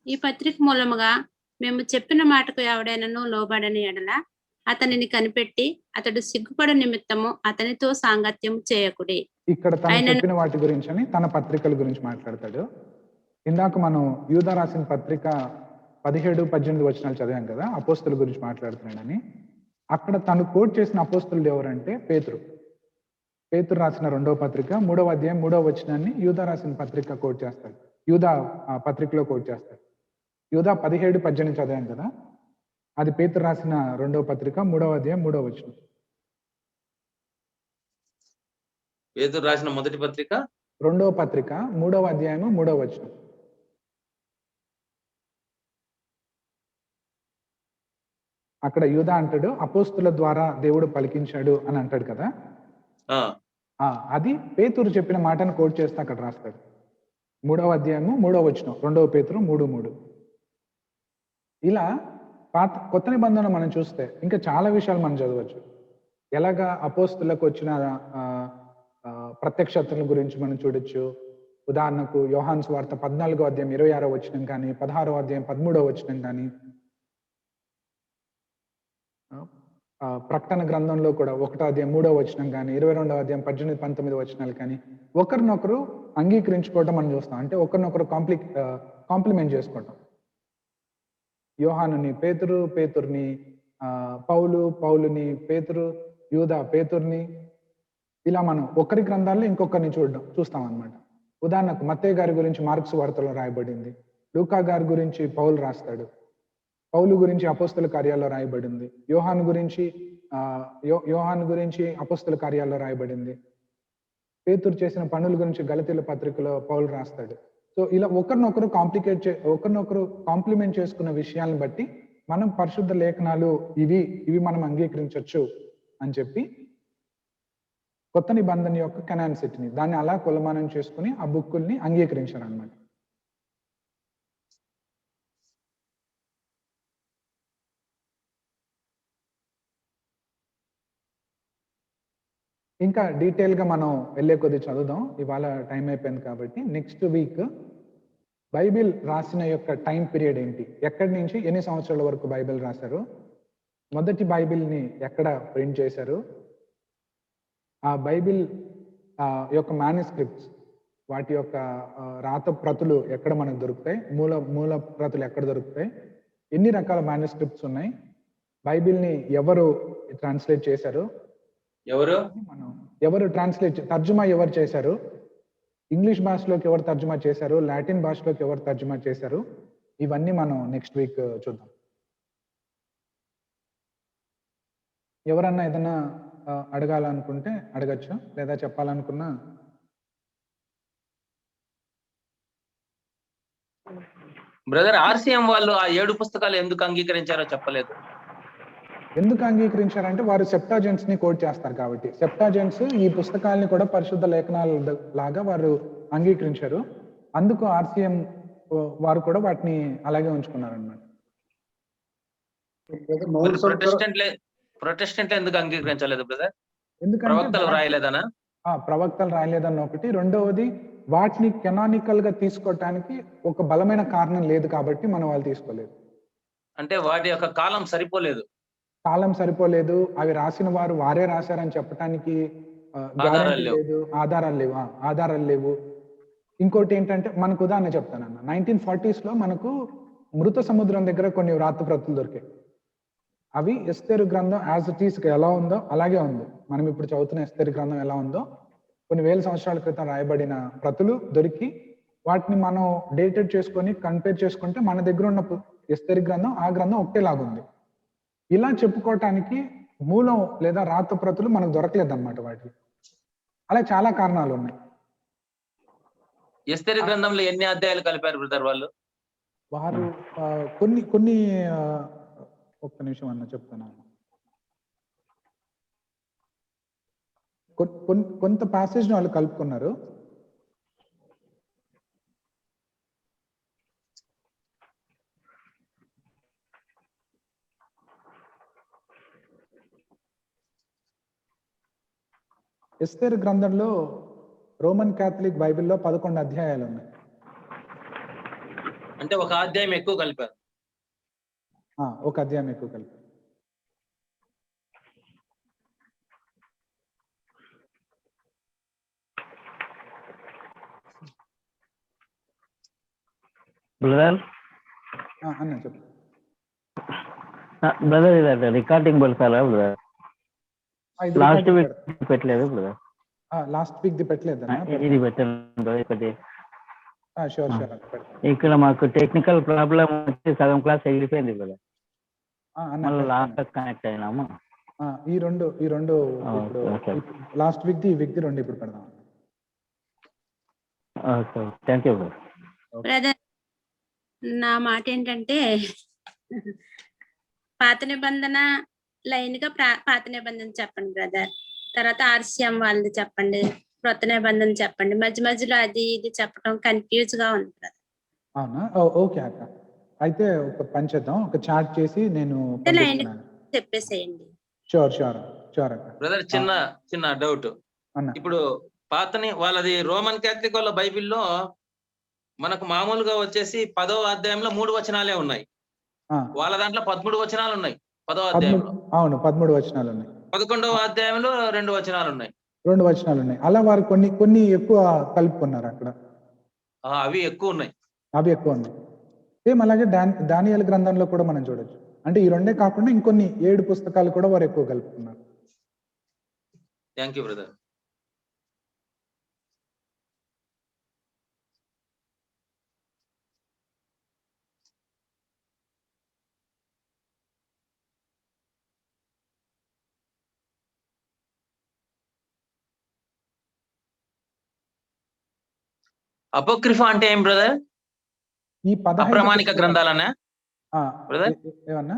[SPEAKER 5] ఈ పత్రిక మూలముగా మేము చెప్పిన మాటకు ఎవడైనను లోబడని ఎడల అతనిని కనిపెట్టి అతడు సిగ్గుపడు నిమిత్తము అతనితో సాంగత్యం చేయకుడి.
[SPEAKER 3] ఇక్కడ తను చెప్పిన వాటి గురించి అని తన పత్రికల గురించి మాట్లాడతాడు. ఇందాక మనం యూదా రాసిన పత్రిక 17-18 వచనాలు చదివాం కదా, అపోస్తుల గురించి మాట్లాడుతున్నాడని. అక్కడ తను కోట్ చేసిన అపోస్తులు ఎవరంటే పేతురు రాసిన 2వ పత్రిక 3వ అధ్యాయం 3వ వచనాన్ని యూదా రాసిన పత్రిక కోట్ చేస్తాడు. యూదా పత్రికలో కోట్ చేస్తాడు. యూదా 17-18 చదివాం కదా, అది పేతురు రాసిన 2వ పత్రిక 3వ అధ్యాయం 3వ వచనం.
[SPEAKER 6] పేతురు రాసిన మొదటి పత్రిక
[SPEAKER 3] 2వ పత్రిక 3వ అధ్యాయము 3వ వచనం. అక్కడ యూదా అంటాడు అపోస్తుల ద్వారా దేవుడు పలికించాడు అని అంటాడు కదా. అది పేతురు చెప్పిన మాటను కోట్ చేస్తే అక్కడ రాస్తాడు. 3వ అధ్యాయము 3వ వచనం, 2వ పేతురు 3:3. ఇలా కొత్త నిబంధనలు మనం చూస్తే ఇంకా చాలా విషయాలు మనం చదవచ్చు. ఎలాగా అపోస్తులకు వచ్చిన ప్రత్యక్షతల గురించి మనం చూడొచ్చు. ఉదాహరణకు యోహాను సువార్త 14వ అధ్యాయం 26వ వచనం కానీ, 16వ అధ్యాయం 13వ వచనం కానీ, ప్రకటన గ్రంథంలో కూడా 1వ అధ్యాయం 3వ వచనం కానీ, 22వ అధ్యాయం 18, 19 వచనాలు కానీ ఒకరినొకరు అంగీకరించుకోవడం మనం చూస్తాం. అంటే ఒకరినొకరు కాంప్లిమెంట్ చేసుకోవటం. యోహానుని పేతురు, పేతుర్ని పౌలుని పేతురు, యూదా పేతుర్ని, ఇలా మనం ఒకరి గ్రంథాల్లో ఇంకొకరిని చూస్తాం అన్నమాట. ఉదాహరణకు మత్తయి గారి గురించి మార్క్స్ వార్తలో రాయబడింది, లూకా గారి గురించి పౌలు రాస్తాడు, పౌలు గురించి అపోస్తుల కార్యాల్లో రాయబడింది, యోహాను గురించి అపోస్తుల కార్యాల్లో రాయబడింది, పేతురు చేసిన పనుల గురించి గలతీల పత్రికలో పౌలు రాస్తాడు. సో ఇలా ఒకరినొకరు కాంప్లిమెంట్ చేసుకున్న విషయాలను బట్టి మనం పరిశుద్ధ లేఖనాలు ఇవి మనం అంగీకరించవచ్చు అని చెప్పి కొత్త నిబంధన యొక్క కెనానిసిటీని దాన్ని అలా కొలమానం చేసుకుని ఆ బుక్కుల్ని అంగీకరించారు అన్నమాట. ఇంకా డీటెయిల్గా మనం వెళ్ళే కొద్ది చదువుదాం. ఇవాళ టైం అయిపోయింది కాబట్టి నెక్స్ట్ వీక్ బైబిల్ రాసిన యొక్క టైం పీరియడ్ ఏంటి, ఎక్కడి నుంచి ఎన్ని సంవత్సరాల వరకు బైబిల్ రాశారు, మొదటి బైబిల్ని ఎక్కడ ప్రింట్ చేశారు, ఆ బైబిల్ యొక్క మాన్యుస్క్రిప్ట్స్ వాటి యొక్క రాత ప్రతులు ఎక్కడ మనకు దొరుకుతాయి, మూల ప్రతులు ఎక్కడ దొరుకుతాయి, ఎన్ని రకాల మాన్యుస్క్రిప్ట్స్ ఉన్నాయి, బైబిల్ని ఎవరు ట్రాన్స్లేట్ చేశారు, ఎవరు తర్జుమా ఎవరు చేశారు, ఇంగ్లీష్ భాషలోకి ఎవరు తర్జుమా చేశారు, లాటిన్ భాషలోకి ఎవరు తర్జుమా చేశారు, ఇవన్నీ మనం నెక్స్ట్ వీక్ చూద్దాం. ఎవరన్నా ఏదైనా అడగాలనుకుంటే అడగచ్చు, లేదా చెప్పాలనుకున్నా.
[SPEAKER 6] బ్రదర్, ఆర్సీఎం వాళ్ళు ఆ 7 పుస్తకాలు ఎందుకు అంగీకరించారో చెప్పలేదు.
[SPEAKER 3] ఎందుకు అంగీకరించారంటే వారు సెప్టాజెంట్స్ ని కోట్ చేస్తారు కాబట్టి. సెప్టాజెంట్స్ ఈ పుస్తకాలని కూడా పరిశుద్ధ లేఖనాల లాగా వారు అంగీకరించారు. అందుకు ఆర్సీఎం వారు కూడా వాటిని అలాగే ఉంచుకున్నారు అన్నమాట.
[SPEAKER 6] ప్రొటెస్టెంట్ ఎందుకు అంగీకరించలేదు బ్రదర్?
[SPEAKER 3] ఎందుకంటే
[SPEAKER 6] ప్రవక్తలు రాయలేదనా?
[SPEAKER 3] ప్రవక్తలు రాయలేదన్న ఒకటి. రెండవది వాటిని కెనానికల్ గా తీసుకోవటానికి ఒక బలమైన కారణం లేదు కాబట్టి మనం వాళ్ళు తీసుకోలేదు.
[SPEAKER 6] అంటే వాటి యొక్క కాలం సరిపోలేదు.
[SPEAKER 3] అవి రాసిన వారు వారే రాశారని చెప్పడానికి ఆధారాలు లేవు. ఇంకోటి ఏంటంటే మనకు ఉదాహరణ చెప్తానన్న, 1940s లో మనకు మృత సముద్రం దగ్గర కొన్ని వ్రాత ప్రతులు దొరికాయి. అవి ఎస్తేరు గ్రంథం యాజ్ ఇట్ ఈస్ ఎలా ఉందో అలాగే ఉంది. మనం ఇప్పుడు చదువుతున్న ఎస్తేరు గ్రంథం ఎలా ఉందో కొన్ని వేల సంవత్సరాల క్రితం రాయబడిన ప్రతులు దొరికి వాటిని మనం డేటెడ్ చేసుకొని కంపేర్ చేసుకుంటే మన దగ్గర ఉన్న ఎస్తేరు గ్రంథం ఆ గ్రంథం ఒకటేలాగుంది. ఇలా చెప్పుకోవటానికి మూలం లేదా రాత ప్రతులు మనకు దొరకలేదు అన్నమాట. వాటికి అలా చాలా కారణాలు ఉన్నాయి.
[SPEAKER 6] ఎస్తేరు గ్రంథంలో ఎన్ని అధ్యాయాలు కలిపారు బ్రదర్ వాళ్ళు?
[SPEAKER 3] వారు కొన్ని ఒక్క నిమిషం అన్న చెప్తాను. కొంత ప్యాసేజ్ వాళ్ళు కలుపుకున్నారు. ఎస్తేరు గ్రంథంలో రోమన్ క్యాథలిక్ బైబిల్లో 11 అధ్యాయాలు ఉన్నాయి.
[SPEAKER 6] అంటే ఒక అధ్యాయం ఎక్కువ కలిపారు.
[SPEAKER 3] ఒక అధ్యాయం ఎక్కువ కలిపారు.
[SPEAKER 7] బ్రదర్
[SPEAKER 3] అన్న చెప్పు
[SPEAKER 7] బ్రదర్, ఇది రికార్డింగ్ పెడతారా బ్రదర్? లాస్ట్ వీక్ పెట్టలేదు బ్రదర్.
[SPEAKER 3] లాస్ట్ వీక్ ది పెట్టలేదు.
[SPEAKER 7] ఇది పెట్టండి.
[SPEAKER 3] షూర్.
[SPEAKER 7] ఇక్కడ మాకు టెక్నికల్ ప్రాబ్లం వచ్చి సగం క్లాస్ వెళ్ళిపోయింది బ్రదర్. Last connect అయినాము.
[SPEAKER 3] ఈ రెండు లాస్ట్ వీక్ ది ఈ వీక్ ది రెండు ఇప్పుడు పెడదాం.
[SPEAKER 7] Okay, thank you brother.
[SPEAKER 5] Brother, నా మాట ఏంటంటే పాత నిబంధన లైన్ గా పాత నిబంధన చెప్పండి బ్రదర్. తర్వాత ఆర్సిఎం వాళ్ళది చెప్పండి, క్రొత్త నిబంధన చెప్పండి. మధ్య మధ్యలో అది ఇది చెప్పడం కన్ఫ్యూజ్ గా ఉంది బ్రదర్.
[SPEAKER 3] అవునా? ఓకే అక్క. అయితే ఒక పని చేద్దాం, ఒక చాట్ చేసి నేను
[SPEAKER 5] లైన్
[SPEAKER 3] పంపిస్తున్నాను.
[SPEAKER 5] చెప్పేసేయండి.
[SPEAKER 3] షూర్ షూర్ షూర్ అక్క.
[SPEAKER 6] బ్రదర్ చిన్న డౌట్.
[SPEAKER 3] అన్న
[SPEAKER 6] ఇప్పుడు పాతని వాళ్ళది రోమన్ క్యాథలిక్ వాళ్ళ బైబిల్లో మనకు మామూలుగా వచ్చేసి 10వ అధ్యాయంలో 3 వచనాలే ఉన్నాయి. వాళ్ళ దాంట్లో 13 వచనాలు ఉన్నాయి 10వ అధ్యాయంలో.
[SPEAKER 3] అవును, 13 వచనాలు ఉన్నాయి.
[SPEAKER 6] 11వ అధ్యాయంలో 2 వచనాలు ఉన్నాయి.
[SPEAKER 3] 2 వచనాలు ఉన్నాయి. అలా వారు కొన్ని ఎక్కువ కలుపుకున్నారు అక్కడ.
[SPEAKER 6] అవి ఎక్కువ ఉన్నాయి.
[SPEAKER 3] అవి ఎక్కువ ఉన్నాయి. సేమ్ అలాగే దానియేలు గ్రంథంలో కూడా మనం చూడొచ్చు. అంటే ఈ 2 కాకుండా ఇంకొన్ని 7 పుస్తకాలు కూడా వారు ఎక్కువ కలుపుకున్నారు.
[SPEAKER 6] Thank you brother. అపోక్రిఫా అంటే ఏం బ్రదర్?
[SPEAKER 3] ఈ 15
[SPEAKER 6] అప్రమాణిక గ్రంథాలనా బ్రదర్?
[SPEAKER 3] ఏమన్నా?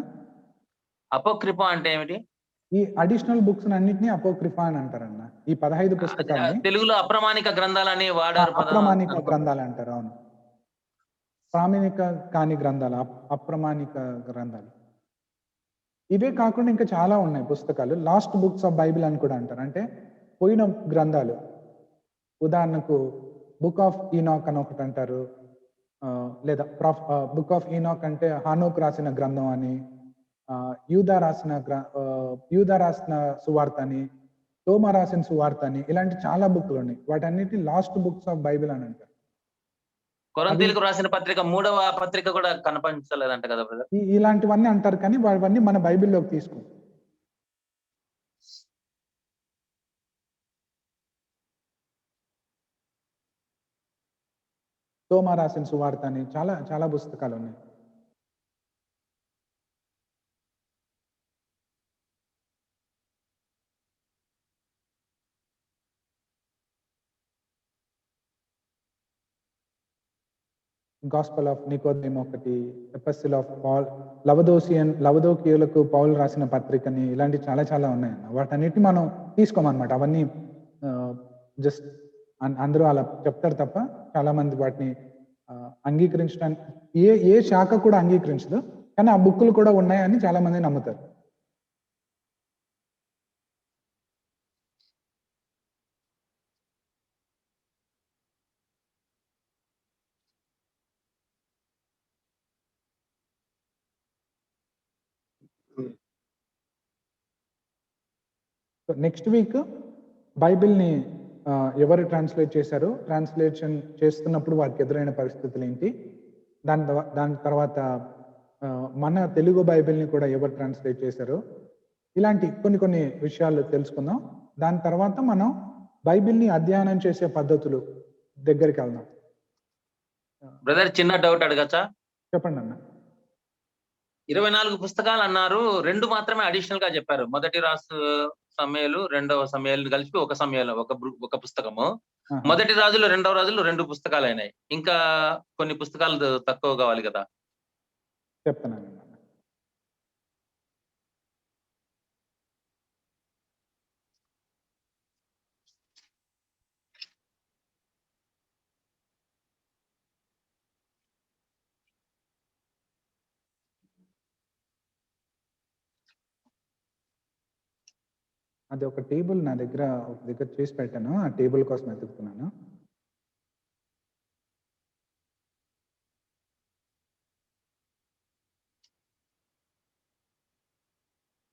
[SPEAKER 6] అపోక్రిఫా అంటే ఏమిటి?
[SPEAKER 3] ఈ అడిషనల్ బుక్స్ అన్నిటిని అపోక్రిఫా అని అంటారన్న. ఈ 15 పుస్తకాలని
[SPEAKER 6] తెలుగులో అప్రమాణిక గ్రంథాలని వాడారు.
[SPEAKER 3] అప్రమాణిక గ్రంథాలు అంటారు. అవును, ప్రామాణిక కాని గ్రంథాలు, అప్రమాణిక గ్రంథాలు. ఇవే కాకుండా ఇంకా చాలా ఉన్నాయి పుస్తకాలు. లాస్ట్ బుక్స్ ఆఫ్ బైబిల్ అని కూడా అంటారు. అంటే పోయిన గ్రంథాలు. ఉదాహరణకు బుక్ ఆఫ్ ఈనాక్ అని ఒకటి అంటారు. లేదా బుక్ ఆఫ్ ఈనాక్ అంటే హానోక్ రాసిన గ్రంథం అని, యూదా రాసిన సువార్త అని, తోమా రాసిన సువార్త అని, ఇలాంటి చాలా బుక్లు ఉన్నాయి. వాటన్నిటి లాస్ట్ బుక్స్ ఆఫ్ బైబిల్ అని అంటారు.
[SPEAKER 6] కొరింథీయులకు రాసిన పత్రిక 3వ పత్రిక కూడా కనిపించలేదంట కదా బ్రదర్?
[SPEAKER 3] ఇలాంటివన్నీ అంటారు, కానీ వాటివన్నీ మన బైబిల్లోకి తీసుకో. తోమా రాసిన సువార్త అని చాలా చాలా పుస్తకాలు ఉన్నాయి. గాస్పల్ ఆఫ్ నికోదేమ్ ఒకటి, ఎపిస్టిల్ ఆఫ్ పాల్, లవదోకియులకు పౌల్ రాసిన పత్రికని, ఇలాంటి చాలా చాలా ఉన్నాయన్న. వాటన్నిటిని మనం తీసుకోమన్నమాట. అవన్నీ జస్ట్ అందరూ అలా చెప్తారు తప్ప చాలా మంది వాటిని అంగీకరించడానికి ఏ శాఖ కూడా అంగీకరించదు. కానీ ఆ బుక్కులు కూడా ఉన్నాయని చాలా మంది నమ్ముతారు. నెక్స్ట్ వీక్ బైబిల్ని ఎవరు ట్రాన్స్లేట్ చేశారు, ట్రాన్స్లేషన్ చేస్తున్నప్పుడు వారికి ఎదురైన పరిస్థితులు ఏంటి, దాని తర్వాత మన తెలుగు బైబిల్ని కూడా ఎవరు ట్రాన్స్లేట్ చేశారు, ఇలాంటి కొన్ని విషయాలు తెలుసుకుందాం. దాని తర్వాత మనం బైబిల్ని అధ్యయనం చేసే పద్ధతులు దగ్గరికి వెళ్దాం.
[SPEAKER 6] బ్రదర్ చిన్న డౌట్ అడగచ్చా?
[SPEAKER 3] చెప్పండి అన్న.
[SPEAKER 6] 24 పుస్తకాలు అన్నారు, 2 మాత్రమే అడిషనల్ గా చెప్పారు. మొదటి రాజు సమయాలు, రెండవ సమయాలు కలిపి ఒక సమయాలు ఒక పుస్తకము. మొదటి రాజులు, రెండవ రాజులు 2 పుస్తకాలు అయినాయి. ఇంకా కొన్ని పుస్తకాలు తక్కువ కావాలి కదా?
[SPEAKER 3] చెప్తాను. అది ఒక టేబుల్ నా దగ్గర చేసి పెట్టాను. ఆ టేబుల్ కోసం వెతుకుతున్నాను.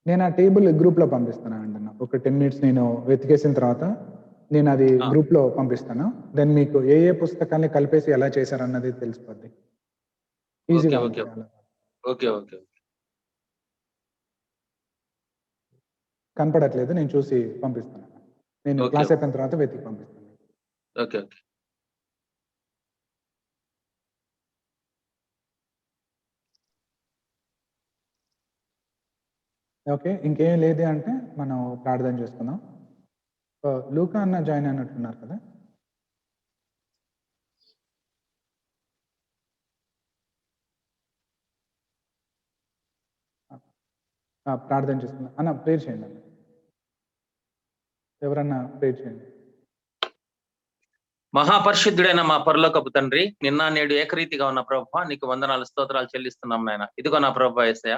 [SPEAKER 3] నేను ఆ టేబుల్ గ్రూప్ లో పంపిస్తాను అండి. ఒక 10 minutes నేను వెతికేసిన తర్వాత నేను అది గ్రూప్ లో పంపిస్తాను. దెన్ మీకు ఏ పుస్తకాన్ని కలిపేసి ఎలా చేశారన్నది తెలిసిపోద్ది. ఈజీగా.
[SPEAKER 6] ఓకే.
[SPEAKER 3] కనపడట్లేదు, నేను చూసి పంపిస్తాను. నేను క్లాస్ అయిపోయిన తర్వాత వెతికి పంపిస్తాను.
[SPEAKER 6] ఓకే.
[SPEAKER 3] ఓకే, ఇంకేం లేదు అంటే మనం ప్రార్థన చేసుకుందాం. లూకా అన్న జాయిన్ అయినట్టున్నారు కదా? ప్రార్థన చేస్తున్నా అన్న, ప్రేర్ చేయండి అన్న. ఎవరన్నా ప్రేర్ చేయండి.
[SPEAKER 6] మహాపరిశుద్ధుడైన మా పరలోకపు తండ్రి, నిన్న నేడు ఏకరీతిగా ఉన్న ప్రభువా, నీకు వందనాలు స్తోత్రాలు చెల్లిస్తున్నాం నాయన. ఇదిగో నా ప్రభువా యేసయ్య,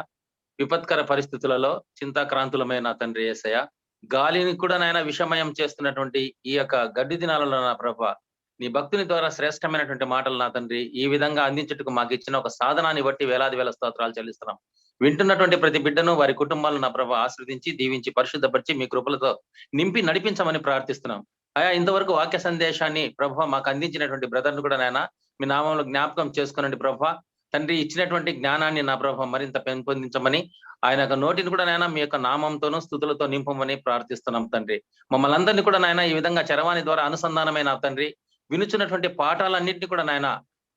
[SPEAKER 6] విపత్కర పరిస్థితులలో చింతాక్రాంతులమైన నా తండ్రి యేసయ్య, గాలిని కూడా నాయన విషమయం చేస్తున్నటువంటి ఈ యొక్క గడ్డి దినాలలో నా ప్రభువా, నీ భక్తుని ద్వారా శ్రేష్టమైనటువంటి మాటలు నా తండ్రి ఈ విధంగా అందించుటకు మాకు ఇచ్చిన ఒక సాధనాన్ని బట్టి వేలాది వేల స్తోత్రాలు చెల్లిస్తున్నాం. వింటున్నటువంటి ప్రతి బిడ్డను వారి కుటుంబాలను నా ప్రభు ఆశ్రదించి దీవించి పరిశుద్ధపరిచి మీ కృపలతో నింపి నడిపించమని ప్రార్థిస్తున్నాం. అయా, ఇంతవరకు వాక్య సందేశాన్ని ప్రభు మాకు అందించినటువంటి బ్రదర్ను కూడా నాయన మీ నామంలో జ్ఞాపకం చేసుకునండి ప్రభు. తండ్రి ఇచ్చినటువంటి జ్ఞానాన్ని నా ప్రభు మరింత పెంపొందించమని, ఆయన యొక్క నోటిని కూడా నాయన మీ యొక్క నామంతోనూ స్తుతులతో నింపమని ప్రార్థిస్తున్నాం తండ్రి. మమ్మల్ని అందరినీ కూడా నాయన ఈ విధంగా చరవాణి ద్వారా అనుసంధానమైన తండ్రి వినుచున్నటువంటి పాఠాలన్నింటినీ కూడా నాయన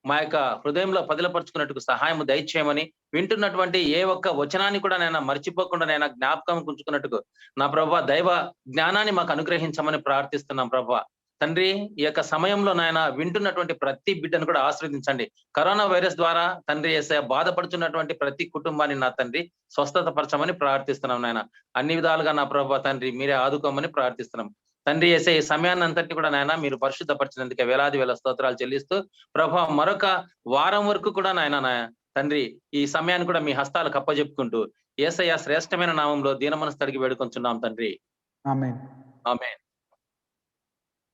[SPEAKER 6] మా యొక్క హృదయంలో పదిలపరుచుకున్నట్టుకు సహాయం దయచేయమని, వింటున్నటువంటి ఏ ఒక్క వచనాన్ని కూడా నేను మర్చిపోకుండా నేను జ్ఞాపకం ఉంచుకున్నట్టుకు నా ప్రభు దైవ జ్ఞానాన్ని మాకు అనుగ్రహించమని ప్రార్థిస్తున్నాం ప్రభు. తండ్రి, ఈ యొక్క సమయంలో నాయన వింటున్నటువంటి ప్రతి బిడ్డను కూడా ఆశీర్వదించండి. కరోనా వైరస్ ద్వారా తండ్రి యేసయ్య బాధపడుతున్నటువంటి ప్రతి కుటుంబాన్ని నా తండ్రి స్వస్థత పరచమని ప్రార్థిస్తున్నాం నాయన. అన్ని విధాలుగా నా ప్రభు తండ్రి మీరే ఆదుకోమని ప్రార్థిస్తున్నాం తండ్రి. యేసయ్య ఈ సమయాన్ని అంతటి కూడా నాయన మీరు పరిశుద్ధపరిచినందుకే వేలాది వేల స్తోత్రాలు చెల్లిస్తూ ప్రభు మరొక వారం వరకు కూడా నాయన తండ్రి ఈ సమయాన్ని కూడా మీ హస్తాలకు అప్పజెప్పుకుంటూ యేసయ్య శ్రేష్టమైన నామంలో దీన మనసు తడిగి వేడుకొంచున్నాం తండ్రి.
[SPEAKER 3] ఆమేన్.
[SPEAKER 6] ఆమేన్.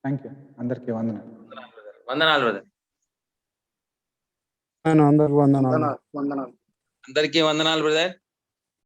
[SPEAKER 3] థాంక్యూ. అందరికీ వందనాలు.
[SPEAKER 6] వందనాలు బ్రదర్.
[SPEAKER 4] అందరికి వందనాలు.
[SPEAKER 2] వందనాలు.
[SPEAKER 6] అందరికీ వందనాలు బ్రదర్.